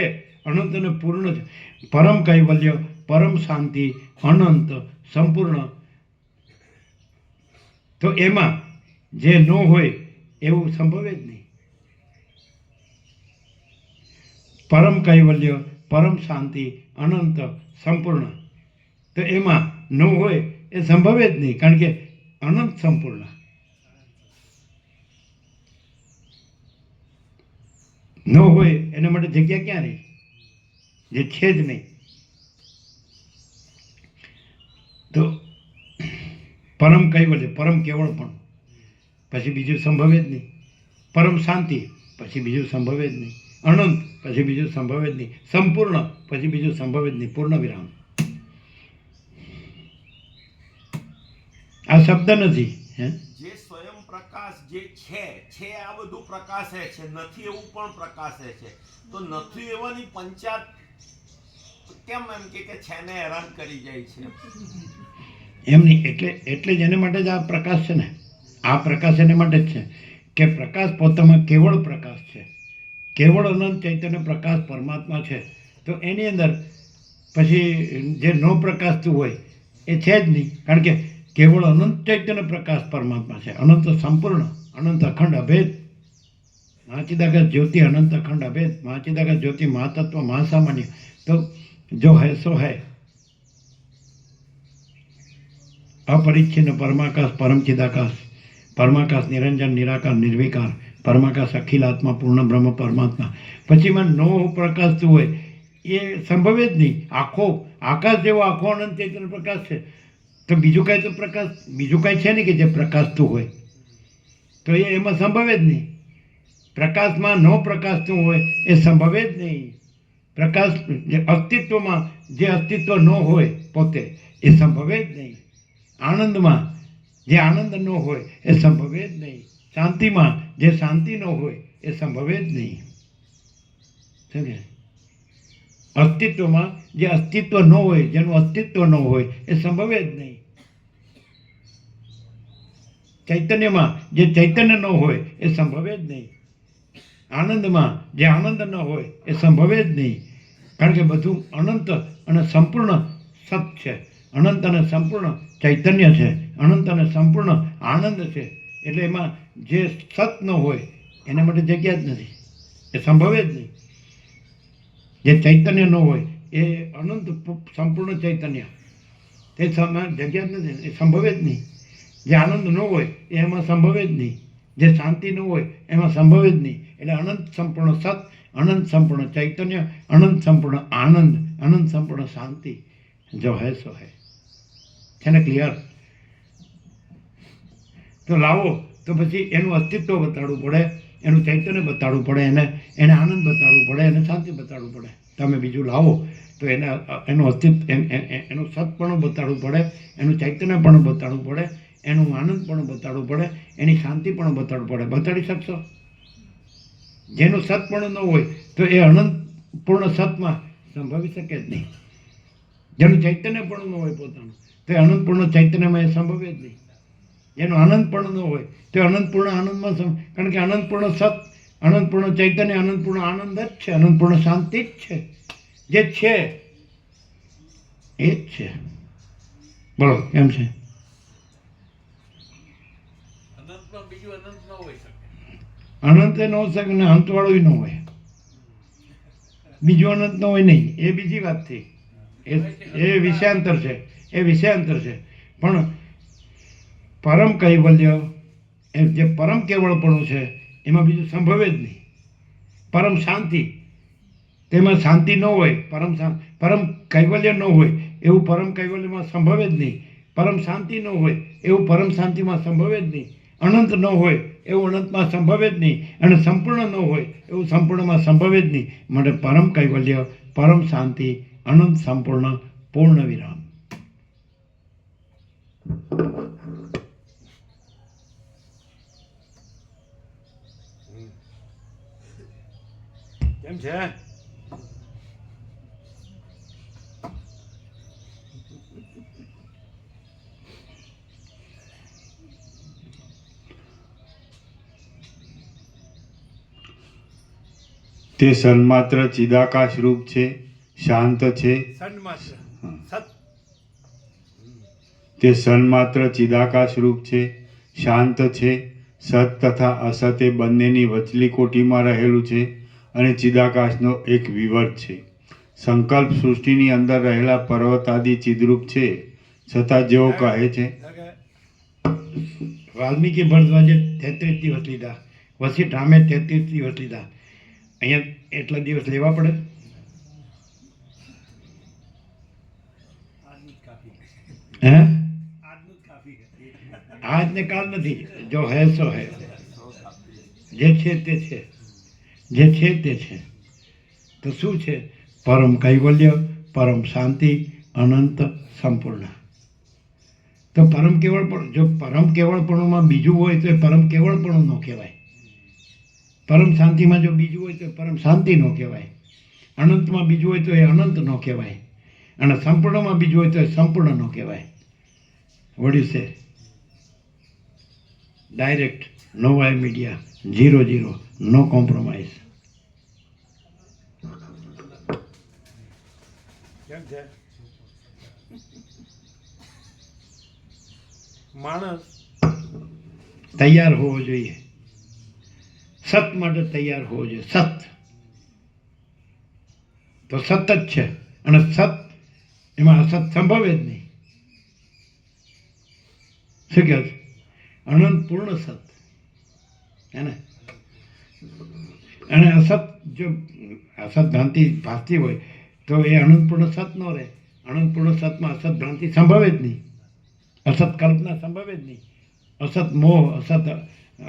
અનંત અને પૂર્ણ છે, પરમ કૈવલ્ય, પરમ શાંતિ, અનંત સંપૂર્ણ. તો એમાં જે ન હોય એવું સંભવે જ નહીં. પરમ કૈવલ્ય, પરમ શાંતિ, અનંત સંપૂર્ણ. તો એમાં ન હોય એ સંભવે જ નહીં, કારણ કે અનંત સંપૂર્ણ. ન હોય એના માટે જગ્યા ક્યાં રહી? જે છે જ નહીં. તો પરમ કૈવલ્ય, પરમ કેવળ પણ, પછી બીજું સંભવે જ નહીં. પરમ શાંતિ, પછી બીજું સંભવે જ નહીં. અનંત, પછી બીજું સંભવે જ નહીં. સંપૂર્ણ, પછી બીજું સંભવે જ નહીં. પૂર્ણ વિરામ. આ શબ્દ નથી. હે, જે સ્વયં પ્રકાશ જે છે આ બધું પ્રકાશે છે, નથી એવું પણ પ્રકાશે છે. તો નથી એવાની પંચાત કેમ એમ કે છે ને હેરાન કરી જાય છે? એમ નહીં. એટલે જ એને માટે જ આ પ્રકાશ છે ને. આ પ્રકાશ એને માટે જ છે કે પ્રકાશ પોતામાં કેવળ પ્રકાશ છે, કેવળ અનંત ચૈતન્ય પ્રકાશ પરમાત્મા છે. તો એની અંદર પછી જે ન પ્રકાશતું હોય એ છે જ નહીં, કારણ કે કેવળ અનંત ચૈતન્ય પ્રકાશ પરમાત્મા છે. અનંત સંપૂર્ણ, અનંત અખંડ અભેદ, મહાચિદાકાશ જ્યોતિ, અનંત અખંડ અભેદ, મહાચિદાકાશ જ્યોતિ, મહાતત્વ, મહાસામાન્ય. તો જો હૈ સો હૈ. અપરિચ્છિન્ન પરમાકાશ, પરમચિદાકાશ, પરમાકાશ, નિરંજન, નિરાકાર, નિર્વિકાર, પરમાકાશ, અખિલ આત્મા, પૂર્ણ બ્રહ્મ પરમાત્મા. પછીમાં નો પ્રકાશતું હોય એ સંભવે જ નહીં. આકાશ જેવો આખો અનંત ચૈતન્ય પ્રકાશ છે. તો બીજું કાંઈ તો પ્રકાશ, બીજું કાંઈ છે નહીં કે જે પ્રકાશતું હોય. તો એમાં સંભવે જ નહીં. પ્રકાશમાં ન પ્રકાશતું હોય એ સંભવે જ નહીં. પ્રકાશ જે અસ્તિત્વમાં જે અસ્તિત્વ ન હોય પોતે એ સંભવે જ નહીં. આનંદમાં જે આનંદ ન હોય એ સંભવે જ નહીં. શાંતિમાં જે શાંતિ ન હોય એ સંભવે જ નહીં. સમજે? અસ્તિત્વમાં જે અસ્તિત્વ ન હોય, જેનું અસ્તિત્વ ન હોય એ સંભવે જ નહીં. ચૈતન્યમાં જે ચૈતન્ય ન હોય એ સંભવે જ નહીં. આનંદમાં જે આનંદ ન હોય એ સંભવે જ નહીં, કારણ કે બધું અનંત અને સંપૂર્ણ સત છે, અનંત અને સંપૂર્ણ ચૈતન્ય છે, અનંત અને સંપૂર્ણ આનંદ છે. એટલે એમાં જે સત ન હોય એના માટે જગ્યા જ નથી, એ સંભવે જ નહીં. જે ચૈતન્ય ન હોય એ અનંત સંપૂર્ણ ચૈતન્ય, તે જગ્યા જ નથી, એ સંભવે જ નહીં. જે આનંદ ન હોય એ એમાં સંભવે જ નહીં. જે શાંતિ ન હોય એમાં સંભવે જ નહીં. એટલે અનંત સંપૂર્ણ સત, અનંત સંપૂર્ણ ચૈતન્ય, અનંત સંપૂર્ણ આનંદ, અનંત સંપૂર્ણ શાંતિ, જો હૈ સો હૈ. છે ને? ક્લિયર? તો લાવો તો પછી એનું અસ્તિત્વ બતાડવું પડે, એનું ચૈતન્ય બતાડવું પડે, એને આનંદ બતાડવું પડે, એને શાંતિ બતાડવું પડે. તમે બીજું લાવો તો એનું અસ્તિત્વ, એનું સતપણું બતાડવું પડે, એનું ચૈતન્ય પણ બતાડવું પડે, એનું આનંદ પણ બતાડવું પડે, એની શાંતિ પણ બતાડવું પડે. બતાડી શકશો? જેનું સતપણું ન હોય તો એ અનંત પૂર્ણ સતમાં સંભવી શકે જ નહીં. જેનું ચૈતન્ય પણ ન હોય પોતાનું, તો એ અનંત પૂર્ણ ચૈતન્યમાં એ સંભવે જ નહીં. જેનું આનંદ પણ ન હોય તો અનંતપૂર્ણ આનંદમાં, કારણ કે અનંતપૂર્ણ સત, અનંતપૂર્ણ ચૈતન્ય, અનંતપૂર્ણ આનંદ જ છે, અનંતપૂર્ણ શાંતિ જ છે. જે છે એ જ છે. બોલો કેમ છે? અનંતમાં બીજું અનંત ન હોઈ શકે. અનંત ન હોય શકે ને અંતવાળું ન હોય. બીજું અનંત ન હોય નહીં, એ બીજી વાત થઈ. એ વિષયાંતર છે, એ વિષયાંતર છે. પણ પરમ કૈવલ્ય, એ જે પરમ કેવળપણું છે એમાં બીજું સંભવે જ નહીં. પરમ શાંતિ, તેમાં શાંતિ ન હોય, પરમ કૈવલ્ય ન હોય એવું પરમ કૈવલ્યમાં સંભવે જ નહીં. પરમ શાંતિ ન હોય એવું પરમ શાંતિમાં સંભવે જ નહીં. અનંત ન હોય એવું અનંતમાં સંભવે જ નહીં. અને સંપૂર્ણ ન હોય એવું સંપૂર્ણમાં સંભવે જ નહીં. માટે પરમ કૈવલ્ય, પરમ શાંતિ, અનંત સંપૂર્ણ, પૂર્ણ વિરામ. કેમ છે? તે સન્માત્ર ચિદાકાશ રૂપ છે, શાંત છે. સન્માત્ર સત. તે સન્માત્ર ચિદાકાશ રૂપ છે, શાંત છે. સત તથા અસત એ બંનેની વચલી કોટીમાં રહેલું છે અને ચિદાકાશનો એક વિવર્ત છે. સંકલ્પ સૃષ્ટિની અંદર રહેલા પર્વતાદિ ચિદરૂપ છે. છતાં જેઓ કહે છે વાલ્મીકી ભરદ્વાજે 33 દિવસ લીધા, વશિષ્ઠ રામે 33 દિવસ લીધા. અહીંયા એટલા દિવસ લેવા પડે? હે? આજ ને કાલ નથી, જો હે સો હે. જે છે તે છે, જે છે તે છે. તો શું છે? પરમ કૈવલ્ય, પરમ શાંતિ, અનંત, સંપૂર્ણ. તો પરમ કેવળપણું, જો પરમ કેવળપણુંમાં બીજું હોય તો એ પરમ કેવળપણું ન કહેવાય. પરમ શાંતિમાં જો બીજું હોય તો એ પરમ શાંતિ ન કહેવાય. અનંતમાં બીજું હોય તો એ અનંત ન કહેવાય. અને સંપૂર્ણમાં બીજું હોય તો એ સંપૂર્ણ ન કહેવાય. What do you say? Direct, no wire media, 0, no compromise. કેમ છે? માણસ તૈયાર હોવો જોઈએ, સત માટે તૈયાર હોવો જોઈએ. સત તો સત જ છે, અને સત એમાં અસત સંભવે જ નહીં. શું કહે છે? અનંત પૂર્ણ સત, હે ને? અને અસત, જો અસત ભ્રાંતિ ભાસતી હોય તો એ અનંત પૂર્ણ સત ન રહે. અનંત પૂર્ણ સતમાં અસત ભ્રાંતિ સંભવે જ નહીં, અસત કલ્પના સંભવે જ નહીં. અસત મોહ, અસત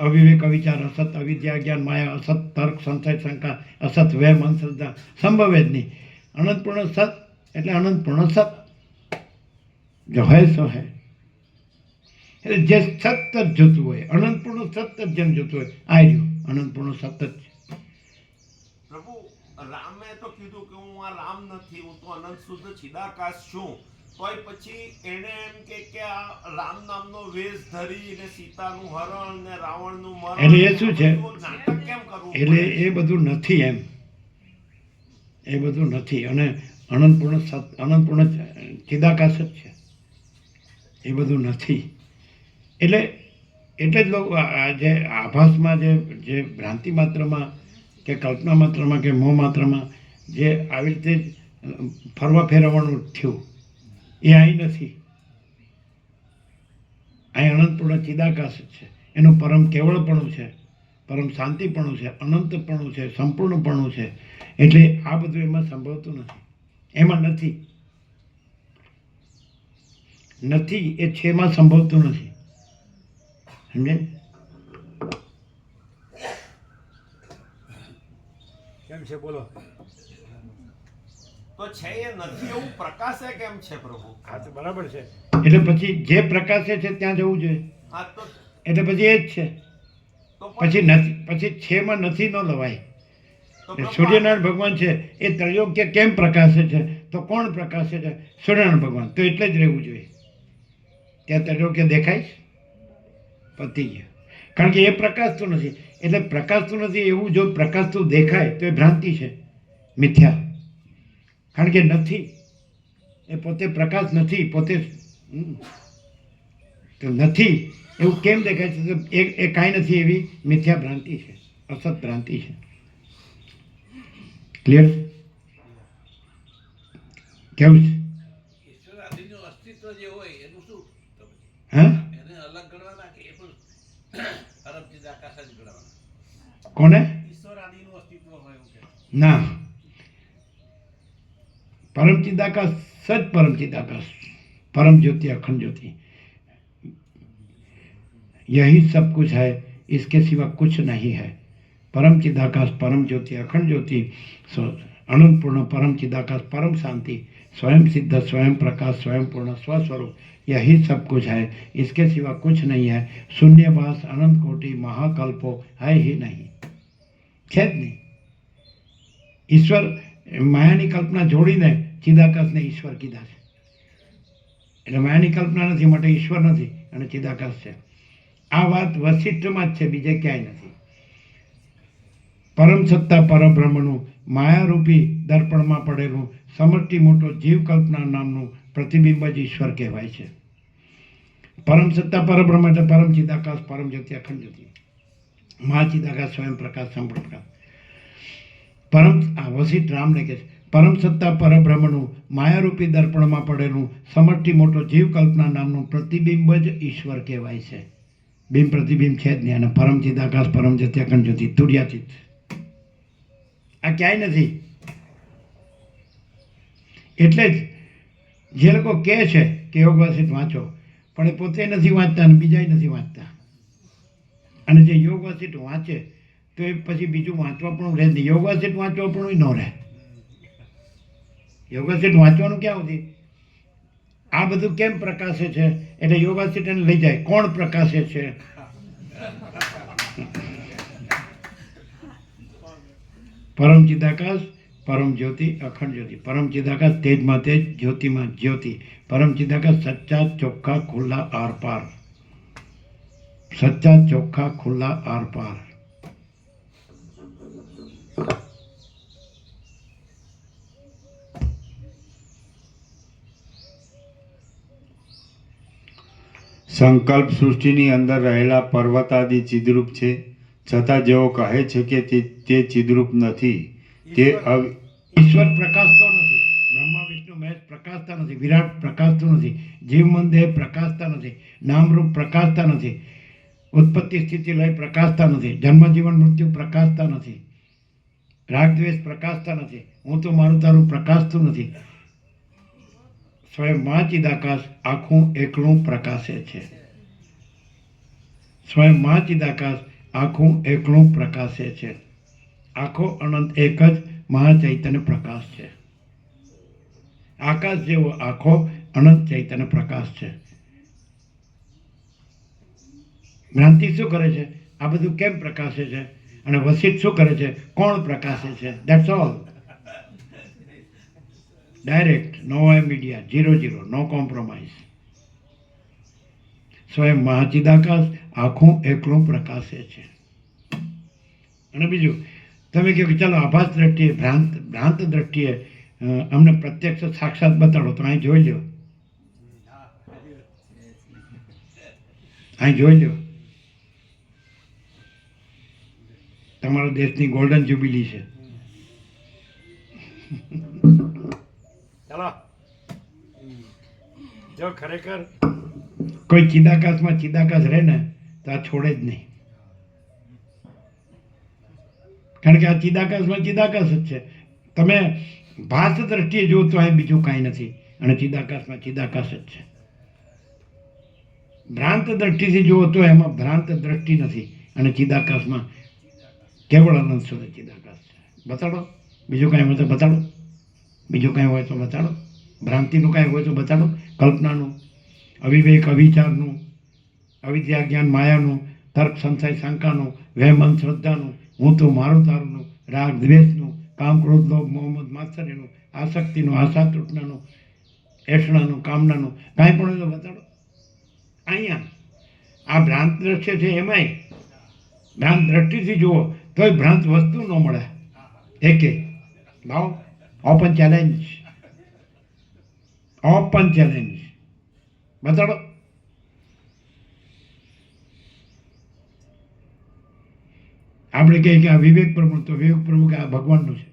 અવિવેક અવિચાર, અસત અવિદ્યા જ્ઞાન માયા, અસત તર્ક સંશય શંકા, અસત વેમ અંધશ્રદ્ધા સંભવે જ નહીં. અનંત પૂર્ણ સત એટલે અનંત પૂર્ણ સત. જો હે સો હે. એટલે જે સત જ જોતું હોય, અનંતપૂર્ણ સત જ જેમ જોતું હોય, આ રહ્યું અનંતપૂર્ણ સત જ. પ્રભુ રામે તો કીધું કે હું આ રામ નથી, હું તો અનંત શુદ્ધ ચિદાકાશ છું. તોય પછી એણે એમ કે આ રામ નામનો વેશ ધરી ને સીતાનું હરણ ને રાવણનું મરણ, એટલે એ શું છે? નાટક કેમ કરવું? એટલે એ બધું નથી, એમ એ બધું નથી. અને અનંતપૂર્ણ સત, અનંતપૂર્ણ ચિદાકાશ જ છે, એ બધું નથી. એટલે જ લોકો જે આભાસમાં, જે ભ્રાંતિ માત્રમાં કે કલ્પના માત્રમાં કે મોહ માત્રમાં જે આવી રીતે ફરવા ફેરવવાનું થયું, એ અહીં નથી. અહીં અનંતપૂર્ણ ચિદાકાશ જ છે. એનું પરમ કેવળપણું છે, પરમ શાંતિપણું છે, અનંતપણું છે, સંપૂર્ણપણું છે. એટલે આ બધું એમાં સંભવતું નથી, એમાં નથી. નથી એ છેમાં સંભવતું નથી. સમજે? કેમ છે બોલો? તો છે એ નથી એવું પ્રકાશે કેમ છે પ્રભુ? હા તો બરાબર છે. એટલે પછી જે પ્રકાશે છે ત્યાં જવું જોઈએ. હા તો એટલે પછી એ જ છે. પછી નથી, પછી છેમાં નથી ન લવાય. સૂર્યનારાયણ ભગવાન છે એ ત્રૈલોક્ય કેમ પ્રકાશે છે? તો કોણ પ્રકાશે છે? સૂર્યનારાયણ ભગવાન. તો એટલે જ રહેવું જોઈએ. ત્યાં ત્રૈલોક્ય દેખાય છે? પતી ગયું. કારણ કે એ પ્રકાશતું નથી. એટલે પ્રકાશતું નથી એવું જો પ્રકાશતું દેખાય તો એ ભ્રાંતિ છે, મિથ્યા. કારણ કે નથી, એ પોતે પ્રકાશ નથી, પોતે તો નથી એવું કેમ દેખાય છે? એ કાંઈ નથી એવી મિથ્યા ભ્રાંતિ છે, અસત ભ્રાંતિ છે. ક્લિયર? કેવું છે? ઈશ્વર આદિનું અસ્તિત્વ જે હોય એનું શું? હા, એને અલગ ગણવાના કે એ પણ પરમ ચિદાકાશ જ ગણવાના? કોને? ઈશ્વર આદિનું અસ્તિત્વ હોય એવું કે ના, परम चिदाकाश सच परम चिदाकाश, परम ज्योति, अखंड ज्योति, यही सब कुछ है, इसके सिवा कुछ नहीं है. परम चिदाकाश, परम ज्योति, अखंड ज्योति, अनंत पूर्ण, परम चिदाकाश, परम शांति, स्वयं सिद्ध, स्वयं प्रकाश, स्वयं पूर्ण, स्वस्वरूप, यही सब कुछ है, इसके सिवा कुछ नहीं है. शून्यवास, अनंत कोटि, महाकल्पो है ही नहीं, है જ નહીં. ઈશ્વર માયાની કલ્પના જોડીને ચિદાકાશને ઈશ્વર કીધા છે. એટલે માયાની કલ્પના નથી માટે ઈશ્વર નથી અને ચિદાકાશ છે. આ વાત વશિષ્ઠમાં જ છે, બીજે ક્યાંય નથી. પરમ સત્તા પરબ્રહ્મનું માયારૂપી દર્પણમાં પડેલું સમષ્ટિ મોટો જીવ કલ્પના નામનું પ્રતિબિંબ જ ઈશ્વર કહેવાય છે. પરમ સત્તા પરબ્રહ્મ એટલે પરમ ચિદાકાશ, પરમ જ્યોતિ, અખંડ જ્યોતિ, મહાચિદાકાશ, સ્વયં પ્રકાશ, સંપૂર્ણ પ્રકાશ. પરમ વશિષ્ઠ રામને કહે છે પરમ સત્તા પરબ્રહ્મનું માયારૂપી દર્પણમાં પડેલું સમર્થથી મોટો જીવ કલ્પના નામનું પ્રતિબિંબ જ ઈશ્વર કહેવાય છે. બિંબ પ્રતિબિંબ છે જ નહીં. અને પરમ ચિદાકાશ પરમ જત્યાખંડ જ્યોતિ તુર્યાતીત આ ક્યાંય નથી. એટલે જ જે લોકો કહે છે કે યોગ વાસિત વાંચો, પણ એ પોતે નથી વાંચતા અને બીજાય નથી વાંચતા. અને જે યોગ વાસિત વાંચે તો એ પછી બીજું વાંચવા પણ રહે નહીં. યોગ વાસિત વાંચવા પણ ન રહે. યોગ વાસિત વાંચવાનું ક્યાં સુધી? આ બધું કેમ પ્રકાશે છે? એટલે યોગ વાસિત એને લઈ જાય. કોણ પ્રકાશે છે? પરમ ચિદાકાશ પરમ જ્યોતિ અખંડ જ્યોતિ. પરમ ચિદાકાશ તેજમાં તેજ, જ્યોતિમાં જ્યોતિ. પરમ ચિદાકાશ સચ્ચા ચોખ્ખા ખુલ્લા આર પાર. સચ્ચા ચોખ્ખા ખુલ્લા આર પાર. સંકલ્પ સૃષ્ટિની અંદર રહેલા પર્વતાદિ ચિદ્રૂપ છે, છતાં જેઓ કહે છે કે તે ચિદ્રૂપ નથી, તે ઈશ્વર પ્રકાશતો નથી. બ્રહ્મા વિષ્ણુ મહેશ પ્રકાશતા નથી. વિરાટ પ્રકાશતો નથી. જીવ મન દેહ પ્રકાશતા નથી. નામરૂપ પ્રકાશતા નથી. ઉત્પત્તિ સ્થિતિ લય પ્રકાશતા નથી. જન્મ જીવન મૃત્યુ પ્રકાશતા નથી. રાગ દ્વેષ પ્રકાશતા નથી. હું તો મારું તારું પ્રકાશતું નથી. સ્વયં મા ચિદાકાશ આખું એકલું પ્રકાશે છે. સ્વયં મા ચિદાકાશ આખું એકલું પ્રકાશે છે. આખો અનંત એક જ મહાચૈતન્ય પ્રકાશ છે. આકાશ જેવો આખો અનંત ચૈતન્ય પ્રકાશ છે. ભ્રાંતિ શું કરે છે? આ બધું કેમ પ્રકાશે છે? અને વસિત શું કરે છે? કોણ પ્રકાશે છે? That's all. Direct, no media, 0-0, no compromise. સ્વયં મહાચિદાકાશ આખું એકલું પ્રકાશે છે. અને બીજું, તમે કહો કે ચાલો આભાસ દ્રષ્ટિએ, ભ્રાંત દ્રષ્ટિએ અમને પ્રત્યક્ષ સાક્ષાત બતાડો, તો અહીં જોઈ લો. અહીં જોઈ લો. તમારા દેશની ગોલ્ડન જ્યુબિલી છે. ચાલો જો ખરેખર કોઈ ચિદાકાશમાં ચિદાકાશ રહે ને તો આ છોડે જ નહીં. કારણ કે આ ચિદાકાશમાં ચિદાકાશ જ છે. તમે ભાસ દ્રષ્ટિએ જુઓ તો અહીં બીજું કાંઈ નથી, અને ચિદાકાશમાં ચિદાકાશ જ છે. ભ્રાંત દ્રષ્ટિથી જુઓ તો એમાં ભ્રાંત દ્રષ્ટિ નથી, અને ચિદાકાશમાં કેવળ આનંદ શુદ્ધ ચિદાકાશ છે. બતાડો બીજું કાંઈ હોય તો બતાડો. બીજું કાંઈ હોય તો બતાડો. ભ્રાંતિનું કાંઈ હોય તો બતાડો. કલ્પનાનું, અવિવેક અવિચારનું, અવિદ્યા જ્ઞાન માયાનું, તર્ક સંશય શંકાનું, વહેમ અંધશ્રદ્ધાનું, હું તો મારું તારુંનું, રાગ દ્વેષનું, કામ ક્રોધ લોભ મોહમ્મદ માત્સર્યનું, આસક્તિનું, આશા તૃષ્ણાનું, એષણાનું, કામનાનું, કાંઈ પણ હોય તો બતાડો. અહીંયા આ ભ્રાંત દ્રશ્ય છે, એમાંય ભ્રાંત દ્રષ્ટિથી જુઓ તોય ભ્રાંત વસ્તુ ન મળે એકે. ભાવ ઓપન ચેલેન્જ. Open challenge. બતાડો. આપણે કહીએ કે આ વિવેક પ્રભુ, તો વિવેક પ્રભુ કે આ ભગવાનનું છે,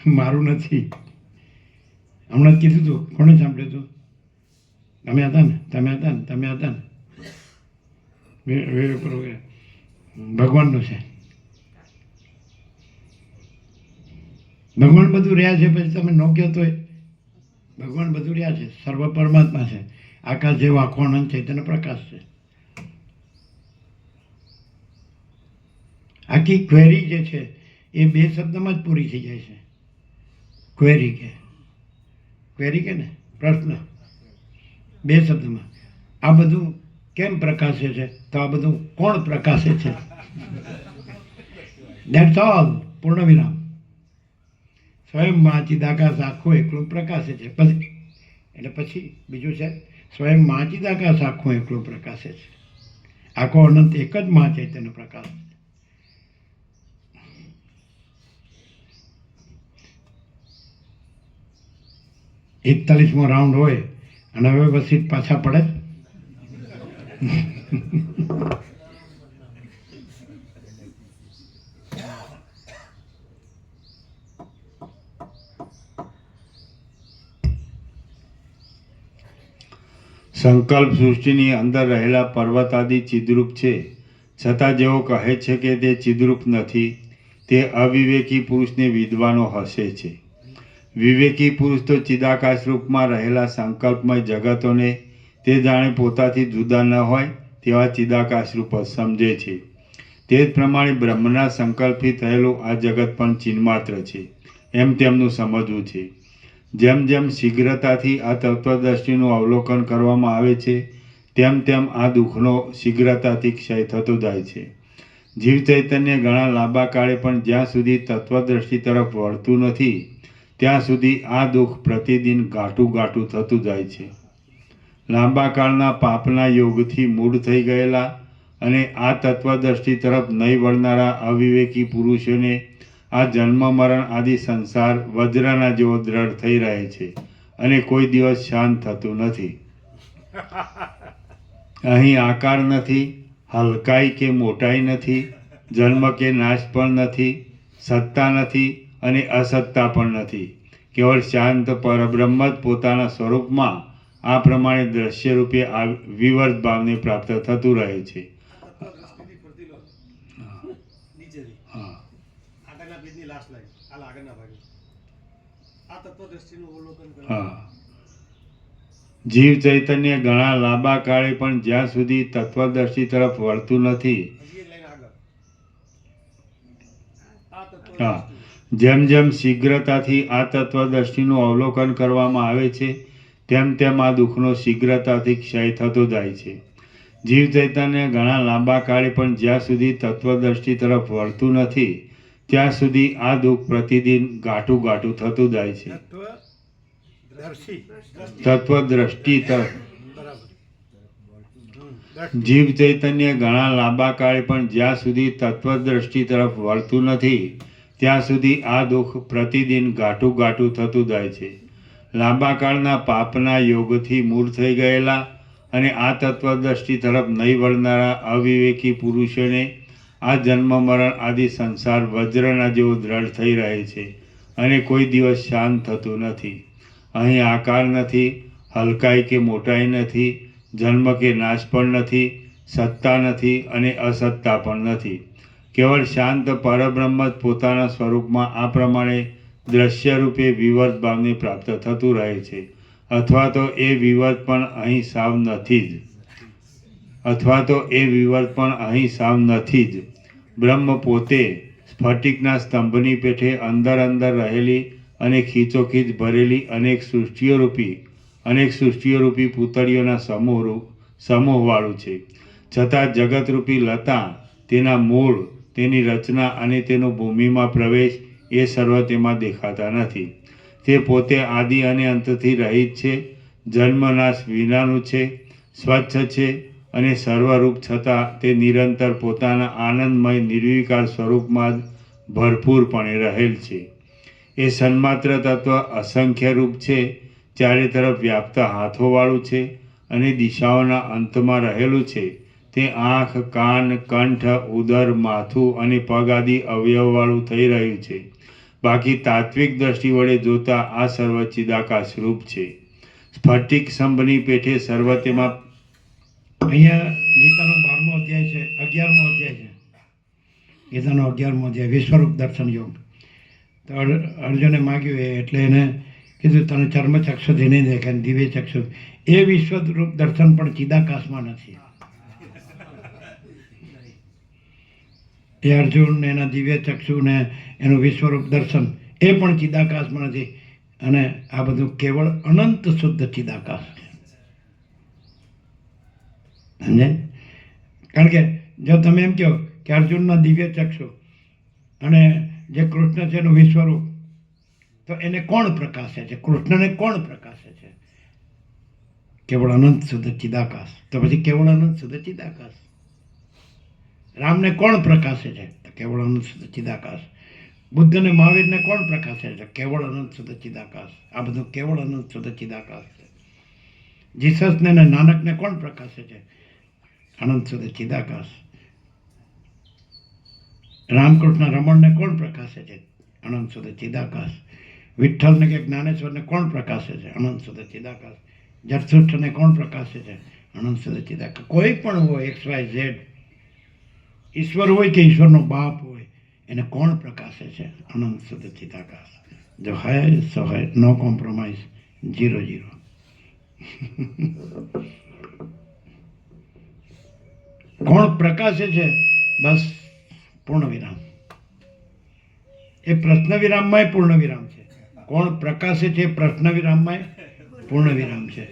મારું નથી. હમણાં જ કીધું હતું, કોણે સાંભળ્યું હતું? તમે હતા ને, તમે હતા ને, તમે હતા ને. વિવેક પ્રભુ ભગવાનનું છે. ભગવાન બધું રહ્યા છે, પછી તમે ન કહો તોય ભગવાન બધું રહ્યા છે. સર્વ પરમાત્મા છે. આકાશ જેવો આખો અનંત ચૈતન્ય પ્રકાશ છે. આખી ક્વેરી જે છે એ 2 શબ્દમાં જ પૂરી થઈ જાય છે. ક્વેરી કે ને પ્રશ્ન, 2 શબ્દમાં. આ બધું કેમ પ્રકાશે છે? તો આ બધું કોણ પ્રકાશે છે? That's all. પૂર્ણ વિરામ. સ્વયં મહાચિદાકાશ આખું એકલું પ્રકાશે છે. પછી બીજું છે સ્વયં મહાચિદાકાશ આખું એકલું પ્રકાશે છે. આખો અનંત એક જ મહાચૈતન્ય પ્રકાશ છે. 41મો રાઉન્ડ હોય અને હવે વસીત પાછા પડે. સંકલ્પ સૃષ્ટિની અંદર રહેલા પર્વત આદિ ચિદ્રૂપ છે, છતાં જેઓ કહે છે કે તે ચિદ્રૂપ નથી, તે અવિવેકી પુરુષને વિદ્વાનો હસે છે. વિવેકી પુરુષ તો ચિદાકાશ રૂપમાં રહેલા સંકલ્પમય જગતોને તે જાણે પોતાથી જુદા ન હોય તેવા ચિદાકાશ રૂપ જ સમજે છે. તે જ પ્રમાણે બ્રહ્મના સંકલ્પથી થયેલું આ જગત પણ ચિન્માત્ર છે એમ તેમનું સમજવું છે. જેમ જેમ શીઘ્રતાથી આ તત્વદ્રષ્ટિનું અવલોકન કરવામાં આવે છે, તેમ તેમ આ દુઃખનો શીઘ્રતાથી ક્ષય થતો જાય છે. જીવ ચૈતન્ય ઘણા લાંબા કાળે પણ જ્યાં સુધી તત્વદ્રષ્ટિ તરફ વળતું નથી, ત્યાં સુધી આ દુઃખ પ્રતિદિન ઘાટું ઘાટું થતું જાય છે. લાંબા કાળના પાપના યોગથી મૂળ થઈ ગયેલા અને આ તત્વદ્રષ્ટિ તરફ નહીં વળનારા અવિવેકી પુરુષોને આ જન્મ મરણ આદિ સંસાર વજ્રના જેવો દ્રઢ થઈ રહે છે અને કોઈ દિવસ શાંત થતું નથી. અહીં આકાર નથી, હલકાઈ કે મોટાઈ નથી, જન્મ કે નાશ પણ નથી, સત્તા નથી અને અસત્તા પણ નથી. કેવળ શાંત પરબ્રહ્મ જ પોતાના સ્વરૂપમાં આ પ્રમાણે દ્રશ્ય રૂપે આ વિવર્ત ભાવને પ્રાપ્ત થતું રહે છે. તત્વદ્રષ્ટિથી ફરતી લો. નીચેથી. હા, આગળના પેજની લાસ્ટ લાઈન, હાલ આગળના ભાગે. આ તત્વદ્રષ્ટિનું અવલોકન કરો. હા. જીવ ચૈતન્ય ઘણા લાંબા કાળે પણ જ્યાં સુધી તત્વદ્રષ્ટિ તરફ વળતું નથી, હજી એક લાઈન આગળ. આ હા, તત્વદ્રષ્ટિ. જેમ જેમ શીઘ્રતાથી આ તત્વદ્રષ્ટિનું અવલોકન કરવામાં આવે છે, તેમ તેમ આ દુઃખનો શીઘ્રતાથી ક્ષય થતો જાય છે. જીવ ચૈતન્ય ઘણા લાંબા કાળે પણ જ્યાં સુધી તત્વદ્રષ્ટિ તરફ વળતું નથી, ત્યાં સુધી આ દુઃખ પ્રતિદિન ઘાટું ઘાટું થતું જાય છે. દર્શી તત્વદ્રષ્ટિ તરફ બરાબર. જીવ ચૈતન્ય ઘણા લાંબા કાળે પણ જ્યાં સુધી તત્વદ્રષ્ટિ તરફ વળતું નથી, ત્યાં સુધી આ દુઃખ પ્રતિદિન ઘાટું ઘાટું થતું જાય છે. લાંબા કાળના પાપના યોગથી મૂળ થઈ ગયેલા અને આ તત્વદ્રષ્ટિ તરફ નહીં વળનારા અવિવેકી પુરુષોને આ જન્મ મરણ આદિ સંસાર વજ્રના જેવો દ્રઢ થઈ રહે છે અને કોઈ દિવસ શાંત થતું નથી. અહીં આકાર નથી, હલકાઈ કે મોટાઈ નથી, જન્મ કે નાશ પણ નથી, સત્તા નથી અને અસત્તા પણ નથી. કેવળ શાંત પરબ્રહ્મ જ પોતાના સ્વરૂપમાં આ પ્રમાણે દ્રશ્ય રૂપે વિવર્ત ભાવને પ્રાપ્ત થતું રહે છે, અથવા તો એ વિવર્ત પણ અહીં સાવ નથી જ. બ્રહ્મ પોતે સ્ફટિકના સ્તંભની પેઠે અંદર અંદર રહેલી અને ખીચોખીચ ભરેલી અનેક સૃષ્ટિઓરૂપી પૂતળીઓના સમૂહવાળું છે. છતાં જગતરૂપી લતા, તેના મૂળ, તેની રચના અને તેનો ભૂમિમાં પ્રવેશ એ સર્વ તેમાં દેખાતા નથી. તે પોતે આદિ અને અંતથી રહિત છે, જન્મનાશ વિનાનું છે, સ્વચ્છ છે અને સર્વરૂપ, છતાં તે નિરંતર પોતાના આનંદમય નિર્વિકાર સ્વરૂપમાં જ ભરપૂરપણે રહેલ છે. એ સન્માત્ર તત્વ અસંખ્ય રૂપ છે, ચારે તરફ વ્યાપ્ત હાથોવાળું છે અને દિશાઓના અંતમાં રહેલું છે. તે આંખ, કાન, કંઠ, ઉદર, માથું અને પગ આદિ અવયવવાળું થઈ રહ્યું છે. બાકી તાત્વિક દ્રષ્ટિ વડે જોતા આ સર્વ ચિદાકાશ રૂપ છે. સ્ફટિક સ્તંભની પેઠે સર્વ તેમાં અહીંયા ગીતાનો 12મો અધ્યાય છે, 11મો અધ્યાય છે. ગીતાનો 11મો અધ્યાય વિશ્વરૂપ દર્શન યોગ. તો અર્જુને માગ્યું એટલે એને કીધું તને ચર્મચક્ષુથી નહીં દેખાય, દિવ્ય ચક્ષુ. એ વિશ્વરૂપ દર્શન પણ ચિદાકાશમાં નથી. એ અર્જુન એના દિવ્ય ચક્ષુ ને એનું વિશ્વરૂપ દર્શન એ પણ ચિદાકાશમાં નથી. અને આ બધું કેવળ અનંત શુદ્ધ ચિદાકાશ છે. સમજે? કારણ કે જો તમે એમ કહો કે અર્જુનના દિવ્ય ચક્ષુ અને જે કૃષ્ણ છે એનું વિશ્વરૂપ, તો એને કોણ પ્રકાશે છે? કૃષ્ણને કોણ પ્રકાશે છે? કેવળ અનંત શુદ્ધ ચિદાકાશ. તો પછી કેવળ અનંત શુદ્ધ ચિદાકાશ. રામને કોણ પ્રકાશે છે? તો કેવળ અનંત શુદ્ધ ચિદાકાશ. બુદ્ધને મહાવીરને કોણ પ્રકાશે છે? કેવળ અનંત શુદ્ધ ચિદાકાશ. આ બધું કેવળ અનંત શુદ્ધ ચિદાકાશ છે. જીસસને ને નાનકને કોણ પ્રકાશે છે? અનંત શુદ્ધ ચિદાકાશ. રામકૃષ્ણ રમણને કોણ પ્રકાશે છે? અનંત શુદ્ધ ચિદાકાશ. વિઠ્ઠલને કે જ્ઞાનેશ્વરને કોણ પ્રકાશે છે? અનંત શુદ્ધ ચિદાકાશ. જરસુષ્ટને કોણ પ્રકાશે છે? અનંત સદા ચિદાકાશ. કોઈ પણ હોય XYZ, ઈશ્વર હોય કે ઈશ્વરનો બાપ હોય, એને કોણ પ્રકાશે છે? અનંત સદા ચિદાકાશ. જો હૈ સો હૈ, નો કોમ્પ્રોમાઇઝ, 0-0. કોણ પ્રકાશે છે? બસ પૂર્ણ વિરામ. એ પ્રશ્ન વિરામમાં પૂર્ણ વિરામ છે. કોણ પ્રકાશે છે? પ્રશ્ન વિરામમાં પૂર્ણ વિરામ છે.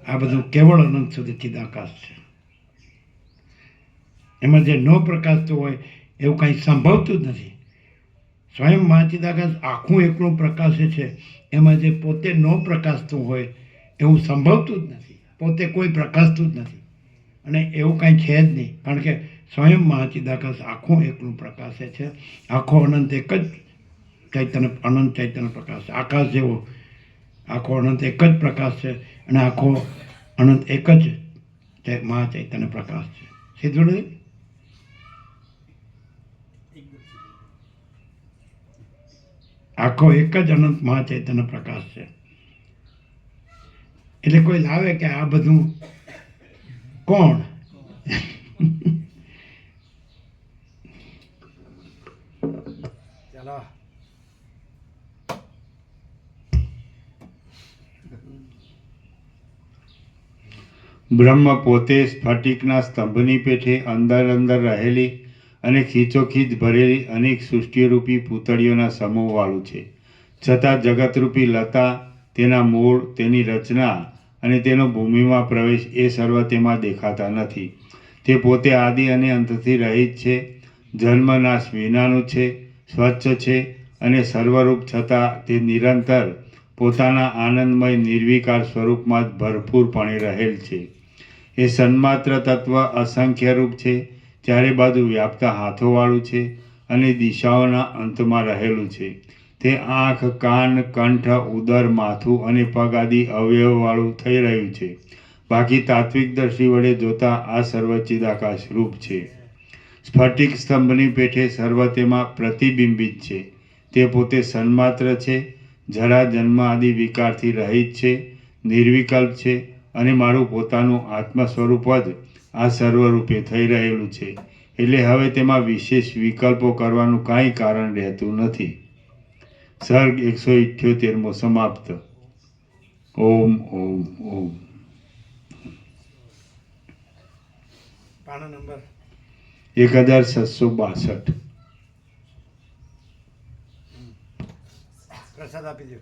આ બધું કેવળ અનંત સુધી ચિદાકાશ છે. એમાં જે ન પ્રકાશતું હોય એવું કાંઈ સંભવતું જ નથી. સ્વયં મહાચિદાકાશ આખું એકલું પ્રકાશે છે. એમાં જે પોતે ન પ્રકાશતું હોય એવું સંભવતું જ નથી. પોતે કોઈ પ્રકાશતું જ નથી, અને એવું કાંઈ છે જ નહીં. કારણ કે સ્વયં મહાચિદાકાશ આખું એકલું પ્રકાશે છે. આખો અનંત એક જ ચૈતન્ય, અનંત ચૈતન્ય પ્રકાશ છે. આકાશ જેવો આખો અનંત એક જ પ્રકાશ છે, અને આખો અનંત એક જ મહાચૈતન્ય પ્રકાશ છે. સીધું નથી? આખો એક જ અનંત મહાચૈતન્ય પ્રકાશ છે. એટલે કોઈ લાવે કે આ બધું કોણ? ચાલો. બ્રહ્મ પોતે સ્ફટિકના સ્તંભની પેઠે અંદર અંદર રહેલી અને ખીચોખીચ ભરેલી અનેક સૃષ્ટિરૂપી પૂતળીઓના સમૂહવાળું છે. છતાં જગતરૂપી લતા, તેના મૂળ, તેની રચના અને તેનો ભૂમિમાં પ્રવેશ એ સર્વ તેમાં દેખાતા નથી. તે પોતે આદિ અને અંતથી રહિત છે, જન્મનાશ વિનાનું છે, સ્વચ્છ છે અને સર્વરૂપ, છતાં તે નિરંતર પોતાના આનંદમય નિર્વિકાર સ્વરૂપમાં જ ભરપૂરપણે રહેલ છે. એ સન્માત્ર તત્વ અસંખ્ય રૂપ છે, ચારે બાજુ વ્યાપતા હાથોવાળું છે અને દિશાઓના અંતમાં રહેલું છે. તે આંખ, કાન, કંઠ, ઉદર, માથું અને પગ આદિ અવયવવાળું થઈ રહ્યું છે. બાકી તાત્વિક દ્રષ્ટિ વડે જોતા આ સર્વ ચિદાકાશ રૂપ છે. સ્ફટિક સ્તંભની પેઠે સર્વ તેમાં પ્રતિબિંબિત છે. તે પોતે સન્માત્ર છે, જરા જન્મ આદિ વિકારથી રહિત છે, નિર્વિકલ્પ છે, અને મારું પોતાનું આત્મ સ્વરૂપ જ આ સર્વરૂપે થઈ રહેલું છે. એટલે હવે તેમાં વિશેષ વિકલ્પો કરવાનું કાંઈ કારણ રહેતું નથી. સર્ગ 178મો સમાપ્ત. ઓમ ઓમ ઓમ. પાનો નંબર 1662. પ્રસાદ આપી દો.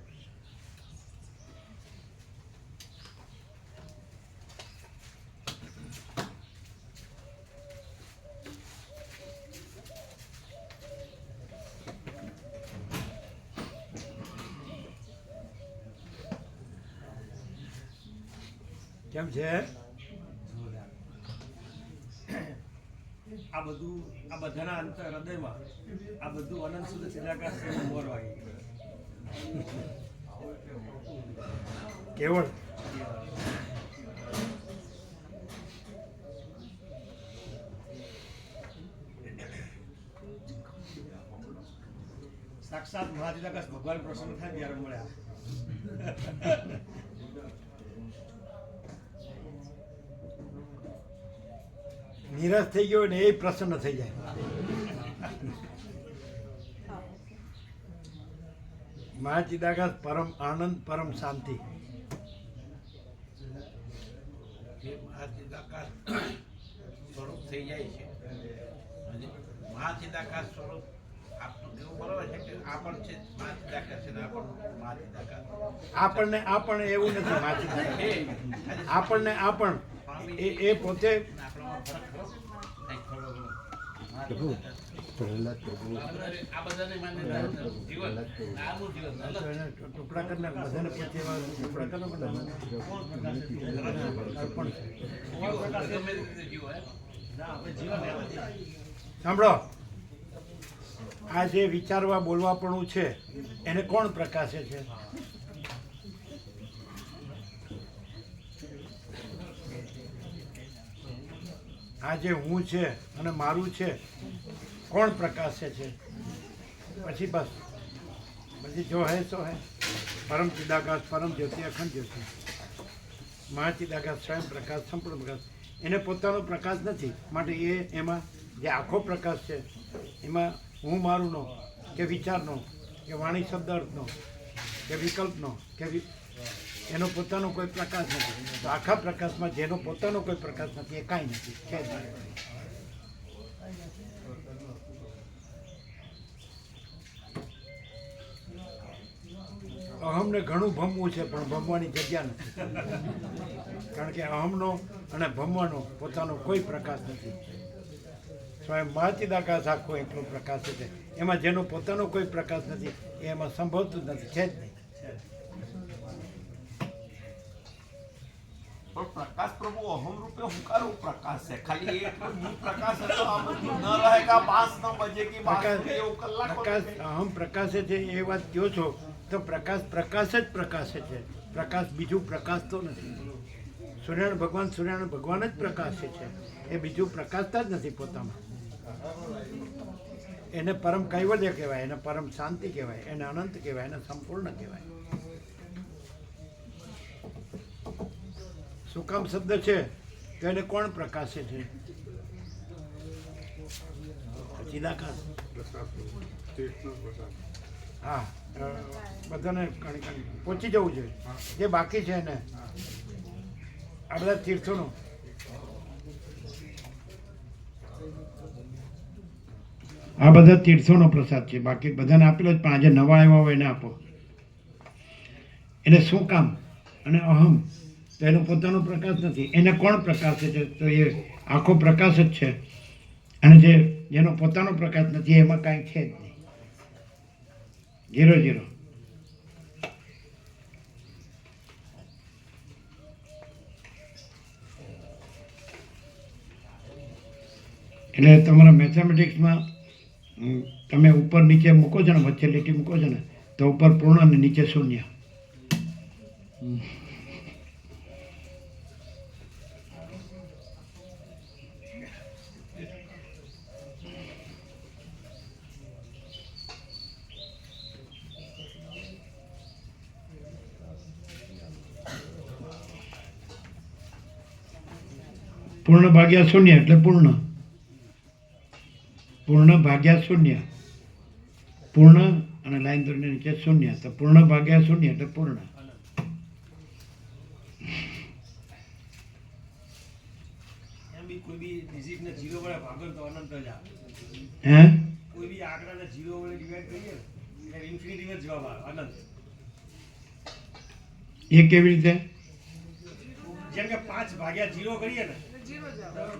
કેમ છે? આ બધું, આ બધાના અંતર હૃદયમાં આ બધું અનંત સુધી ચિદાકાશ છે. મોર વાગી કેવળ સાક્ષાત મહાચિદાકાશ ભગવાન પ્રસન્ન થાય ત્યારે મળ્યા. નિરાશ થઈ ગયો ને એ પ્રસન્ન થઈ જાય. મહાચિદાકાશ પરમ આનંદ, પરમ શાંતિ. જે મહાચિદાકાશ સ્વરૂપ થઈ જાય છે, અને મહાચિદાકાશ સ્વરૂપ આપનું એવું બરોબર છે કે આ પણ છે મહાચિદાકાશ છે ને આ પણ મહાચિદાકાશ. આપણને એવું નથી. મહાચિદાકાશ આપણને એ પોતે આપણામાં ફરક ખરો? કંઈક થોડો ઘણો. આ બધાને માન્યતા જીવન, આનું જીવન અલગ છે. ટુકડા કરીને બધાને પૂછે એવા ટુકડા કરો બધા. ગમે રીતે જીવો એમ. સાંભળો, આ જે વિચારવા બોલવાપણું છે એને કોણ પ્રકાશે છે? આ જે હું છે અને મારું છે કોણ પ્રકાશે છે? પછી બસ પછી જો હે સો હે, પરમ ચિદાકાશ, પરમ જ્યોતિ, અખંડ જ્યોતિ. મહાચિદાકાશ સ્વયં પ્રકાશ સંપૂર્ણ પ્રકાશ એને પોતાનો પ્રકાશ નથી, માટે એ એમાં જે આખો પ્રકાશ છે એમાં હું મારુંનો કે વિચારનો કે વાણી શબ્દ અર્થનો કે વિકલ્પનો કે એનો પોતાનો કોઈ પ્રકાશ નથી. તો આખા પ્રકાશમાં જેનો પોતાનો કોઈ પ્રકાશ નથી એ કાંઈ નથી, છે જ નહીં. અહમને ઘણું ભમવું છે પણ ભમવાની જગ્યા નથી, કારણ કે અહમનો અને ભમવાનો પોતાનો કોઈ પ્રકાશ નથી. સ્વયં મહાચિદાકાશ આખો એકલો પ્રકાશ છે, એમાં જેનો પોતાનો કોઈ પ્રકાશ નથી એ એમાં સંભવતું જ નથી, છે જ નહીં. પણ પ્રકાશ પ્રભુ અહમ રૂપે હુંકારો પ્રકાશ છે, ખાલી એક પ્રકાશ હતો આ બધું ન રહેગા 5 બજે કી બાત એવું કલાકો પ્રકાશ અહમ પ્રકાશે છે એ વાત કહો છો તો પ્રકાશ પ્રકાશ જ પ્રકાશે છે, પ્રકાશ બીજું પ્રકાશ તો નથી. સૂર્યનારાયણ ભગવાન જ પ્રકાશે છે, એ બીજું પ્રકાશતા જ નથી પોતામાં. એને પરમ કૈવલ્ય કહેવાય, એને પરમ શાંતિ કહેવાય, એને અનંત કહેવાય, એને સંપૂર્ણ કહેવાય. સુકામ શબ્દ છે તો એને કોણ પ્રકાશે છે? ચિદાકાશ. હા, બધાને કણી પહોંચી જવું જોઈએ. જે બાકી છે એને આ બધા તીર્થોનું આ બધા તીર્થોનો પ્રસાદ છે, બાકી બધાને આપેલો જ, પણ આજે નવા આવ્યા હોય એને આપો. એને શું કામ અને અહમ તો એનો પોતાનો પ્રકાશ નથી. એને કોણ પ્રકાશે છે? તો એ આખો પ્રકાશ જ છે, અને જેનો પોતાનો પ્રકાશ નથી એમાં કાંઈ છે જ નહીં. 0 0. એટલે તમારા મેથેમેટિક્સમાં તમે ઉપર નીચે મૂકો છો ને, વચ્ચે લીટી મૂકો છો ને, તો ઉપર પૂર્ણ અને નીચે શૂન્ય. પૂર્ણ ભાગ્યા શૂન્ય એટલે પૂર્ણ. પૂર્ણ ભાગ્યા શૂન્ય, પૂર્ણ અને લાઈન દોરીને નીચે શૂન્ય, તો પૂર્ણ ભાગ્યા શૂન્ય એટલે પૂર્ણ. એમ બી કોઈ બી ડિજિટને 0 વડે ભાગો તો અનંત જ આવે. હે કોઈ બી આંકડાને 0 વડે ડિવાઈડ કરીએ ને એટલે ઇન્ફિનિટી જ જવાબ આવે, અનંત. એ કેવી રીતે? જેમ કે 5 ભાગ્યા 0 કરીએ ને,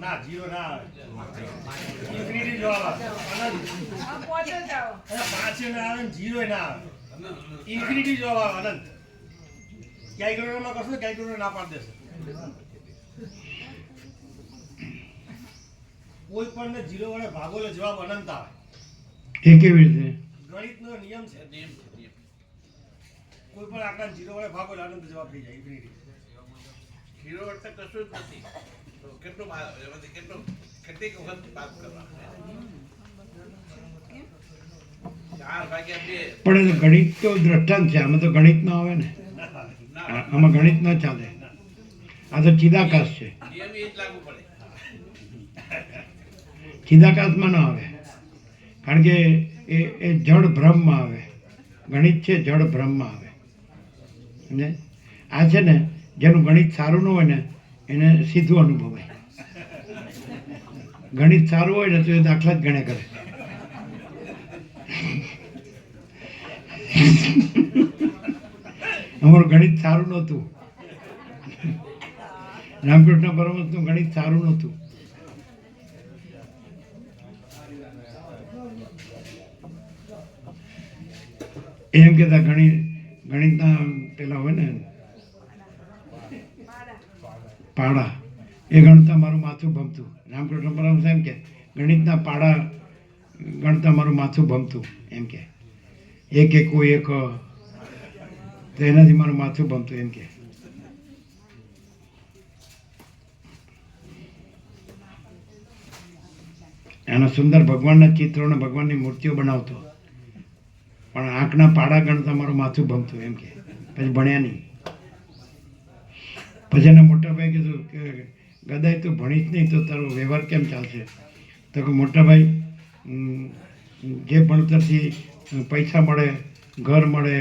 ના 0 ના આવે, ઇન્ફિનિટી જવાબ આવે, અનંત. 5 ના આવે ને 0 ના આવે, ઇન્ફિનિટી જવાબ આવે, અનંત. કેલ્ક્યુલેટરમાં કરશો તો કેલ્ક્યુલેટર ના પાડી દેશે. કોઈ પણ ને 0 વડે ભાગો એટલે જવાબ અનંત આવે. એ કેવી રીતે? ગણિતનો નિયમ છે, નિયમ છે, નિયમ. કોઈ પણ આંકડા 0 વડે ભાગો એટલે અનંત જવાબ થઈ જાય, ઇન્ફિનિટી. હીરો એટલે કશું જ નથી. તો કેટલું એમાંથી કેટલીક વખત વાત કરવાનું? 4 ભાગ્યા 2. પણ એ ગણિત તો દ્રષ્ટાંત છે, આમાં તો ગણિત ન આવે ને, આમાં ગણિત ન ચાલે. આ તો ચિદાકાશ છે, નિયમ એ જ લાગુ પડે. ચિદાકાશમાં ન આવે, કારણ કે એ જડ ભ્રમમાં આવે. ગણિત છે જડ ભ્રમમાં આવે. સમજે? આ છે ને, જેનું ગણિત સારું ન હોય ને એને સીધું અનુભવાય. ગણિત સારું હોય ને તો એ દાખલા જ ગણે કરે. અમારું ગણિત સારું નહોતું, રામકૃષ્ણ પરમહંસનું ગણિત સારું નહોતું. એમ કહેતા ગણિતના પેલા હોય ને પાડા, એ ગણતા મારું માથું ભમતું. રામકૃષ્ણ પરમહંસ એમ કે ગણિતના પાડા ગણતા મારું માથું ભમતું, એમ કે એક એકું એક, તો એનાથી મારું માથું ભમતું, એમ કે. એના સુંદર ભગવાનના ચિત્રો અને ભગવાનની મૂર્તિઓ બનાવતો, પણ આંખના પાડા ગણતા મારું માથું ભમતું, એમ કે. પછી ભણ્યા નહીં. પછી એના મોટાભાઈ કીધું કે ગદાઈ તું ભણીશ નહીં તો તારો વ્યવહાર કેમ ચાલશે? તો કે મોટાભાઈ જે ભણતરથી પૈસા મળે, ઘર મળે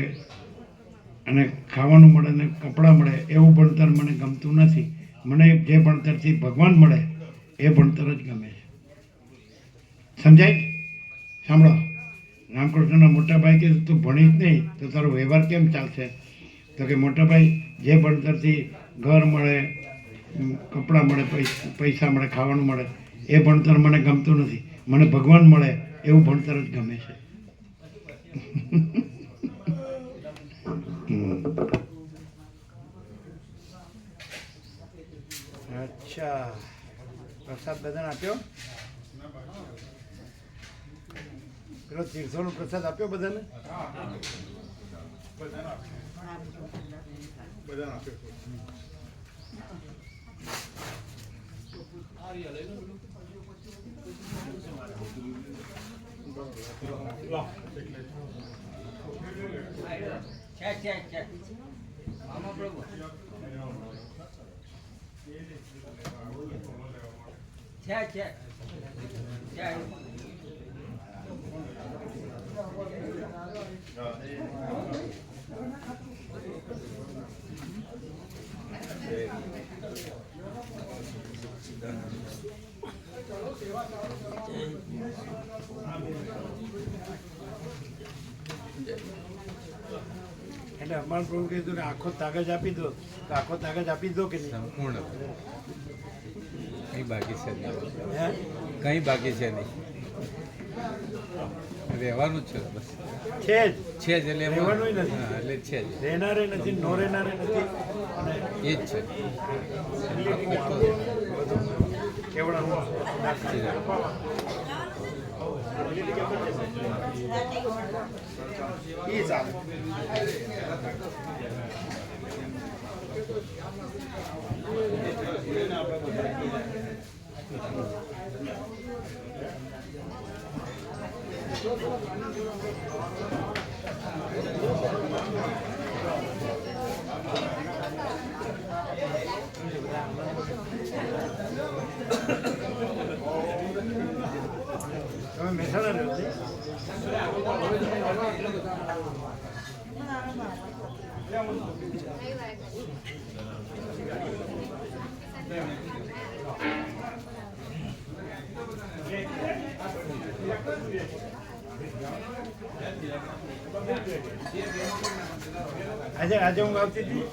અને ખાવાનું મળે ને કપડાં મળે એવું ભણતર મને ગમતું નથી. મને જે ભણતરથી ભગવાન મળે એ ભણતર જ ગમે છે. સમજાય? સાંભળો, રામકૃષ્ણના મોટાભાઈ કીધું તું ભણીશ નહીં તો તારો વ્યવહાર કેમ ચાલશે? તો કે મોટાભાઈ જે ભણતરથી ઘર મળે, કપડાં મળે, પૈસા મળે, ખાવાનું મળે એ ભણતર મને ગમતું નથી. મને ભગવાન મળે એવું ભણતર જ ગમે છે. અચ્છા, પ્રસાદ બધાને આપ્યો? પેલો 300 નો પ્રસાદ આપ્યો બધાને? છે મામા પ્રભુ છે એટલે હનુમાન પ્રભુ કીધું કે આખો તાગજ આપી દો, તો આખો તાગજ આપી દો કે નહીં? સંપૂર્ણ કંઈ બાકી છે નહીં, હે? કંઈ બાકી છે નહીં, રહેવાનું જ છે બસ. છે જ, છે જ એટલે એમાં- રહેવાનુંય નથી. હા, એટલે છે જ રહેનારે નથી, નો રહેનારે નથી, અને એ જ છે. કેવડાનું ઈ ચાલે. તમે મહેસાણા રહ્યો છો? આજે હું આવતી હતી.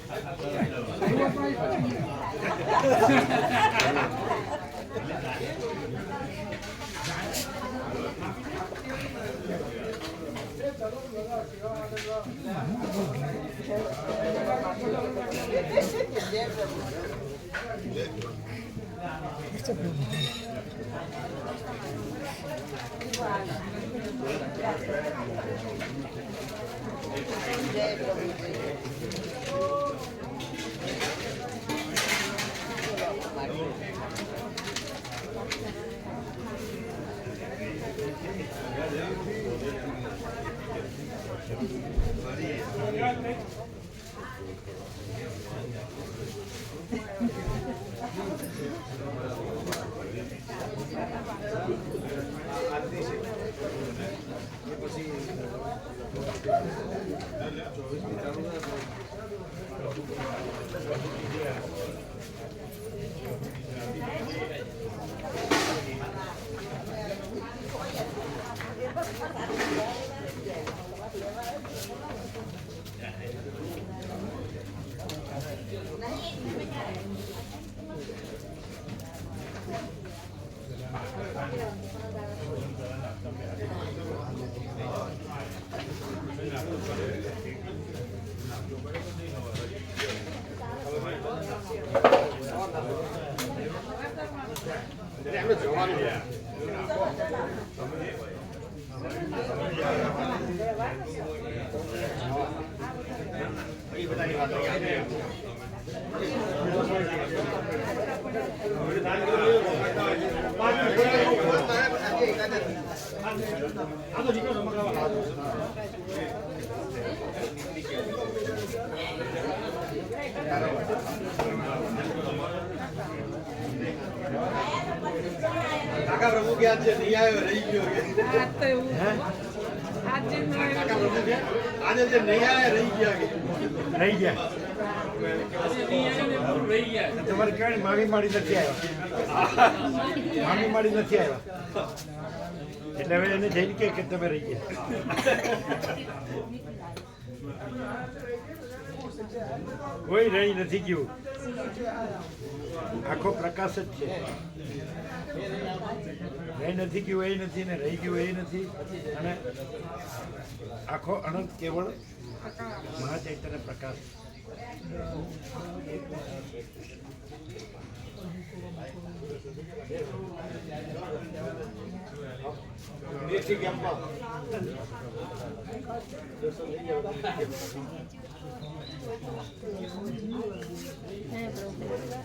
આજે નહીં આવ્યો રહી ગયો કે આ તો એવું હે આજે ન કાકા પ્રભુ કે આજે જે નહીં આવ્યા રહી ગયા કે રહી ગયા તમારે કહેવાય મામી માડી નથી આવ્યા મામી માડી નથી આવ્યા એટલે હવે એને જઈને કે તમે રહી ગયા કોઈ રહી નથી ગયું આખો પ્રકાશ જ છે રહી નથી ગયું એ નથી ને રહી ગયું એ નથી અને આખો અનંત કેવળ મહાચૈતન્ય પ્રકાશ દેશી કેમ્પમાં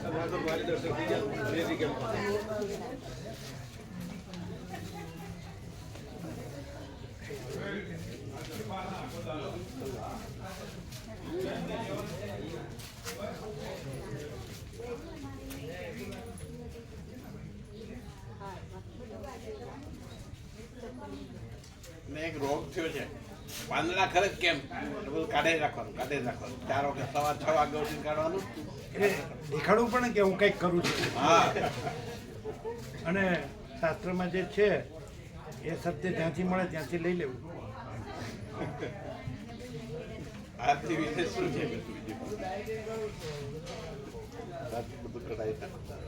તમારે તો મારી દર્શક થઈ ગયા દેશી કેમ્પમાં ને એક રોગ થયો છે પાંદડા ખરે કેમ બધું કાઢે રાખવાનું 4 વાગે સવા 6 વાગ્યા સુધી કાઢવાનું એટલે દેખાડવું પણ કે હું કંઈક કરું છું હા અને શાસ્ત્રમાં જે છે એ સત્ય જ્યાંથી મળે ત્યાંથી લઈ લેવું આથી વિશેષ શું છે બધું બધું કઢાઈ નાખતા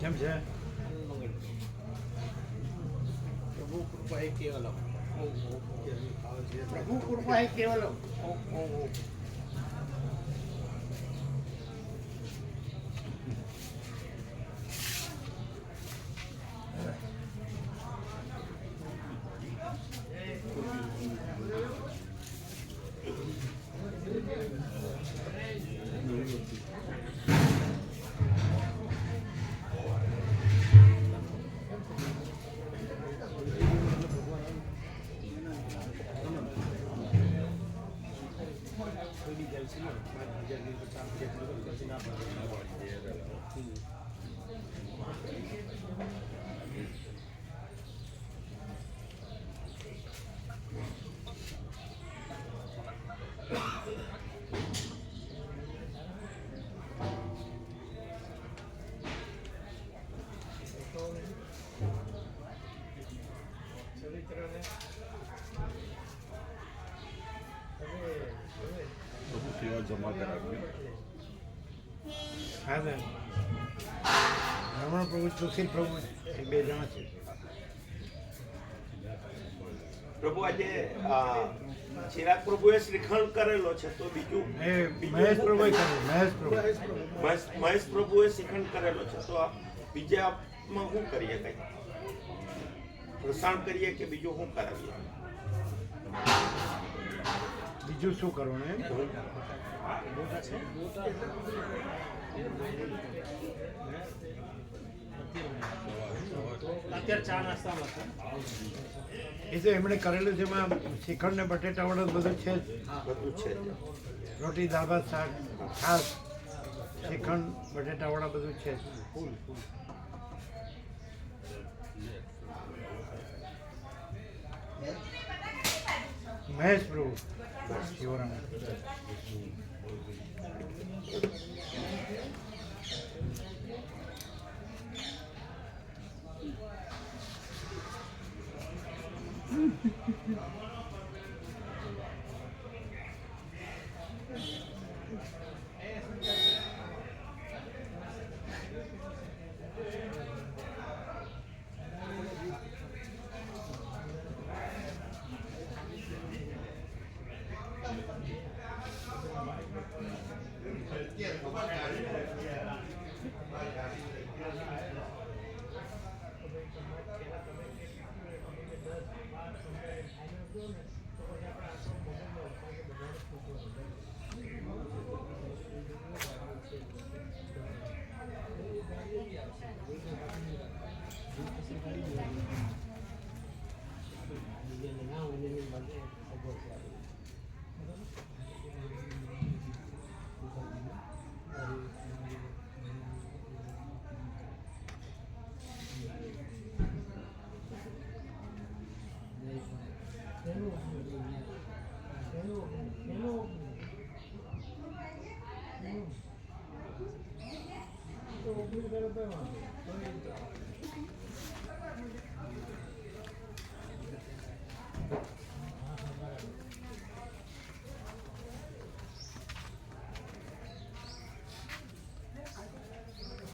કેમ છે પ્રભુ કૃપા એ કેવલમ પ્રભુ કૃપા હે કેવલમ પ્રભુ સેવા જમા કરાવ્યું હા ને રમણ પ્રભુ સુશીલ પ્રભુ એ બે જણા છે પ્રભુ આજે ચિરાગ પ્રભુએ શ્રીખંડ કરેલો છે તો બીજું એ મહેશ પ્રભુએ કર્યું મહેશ પ્રભુએ શ્રીખંડ કરેલો છે તો આ બીજામાં શું કરીએ કઈ પ્રસાણ કરીએ કે બીજું શું કરાવીએ બીજું શું કરવાનું એમ અત્યારે ચા નાસ્તામાં છે. એ તો એમણે કરેલું છે એમાં શ્રીખંડ ને બટેટા વડા બધું છે જ. બધું છે રોટી દાળ ભાત શાક છાશ શ્રીખંડ બટેટા વડા બધું છે જ. મહેશ પ્રભુ શિવરામ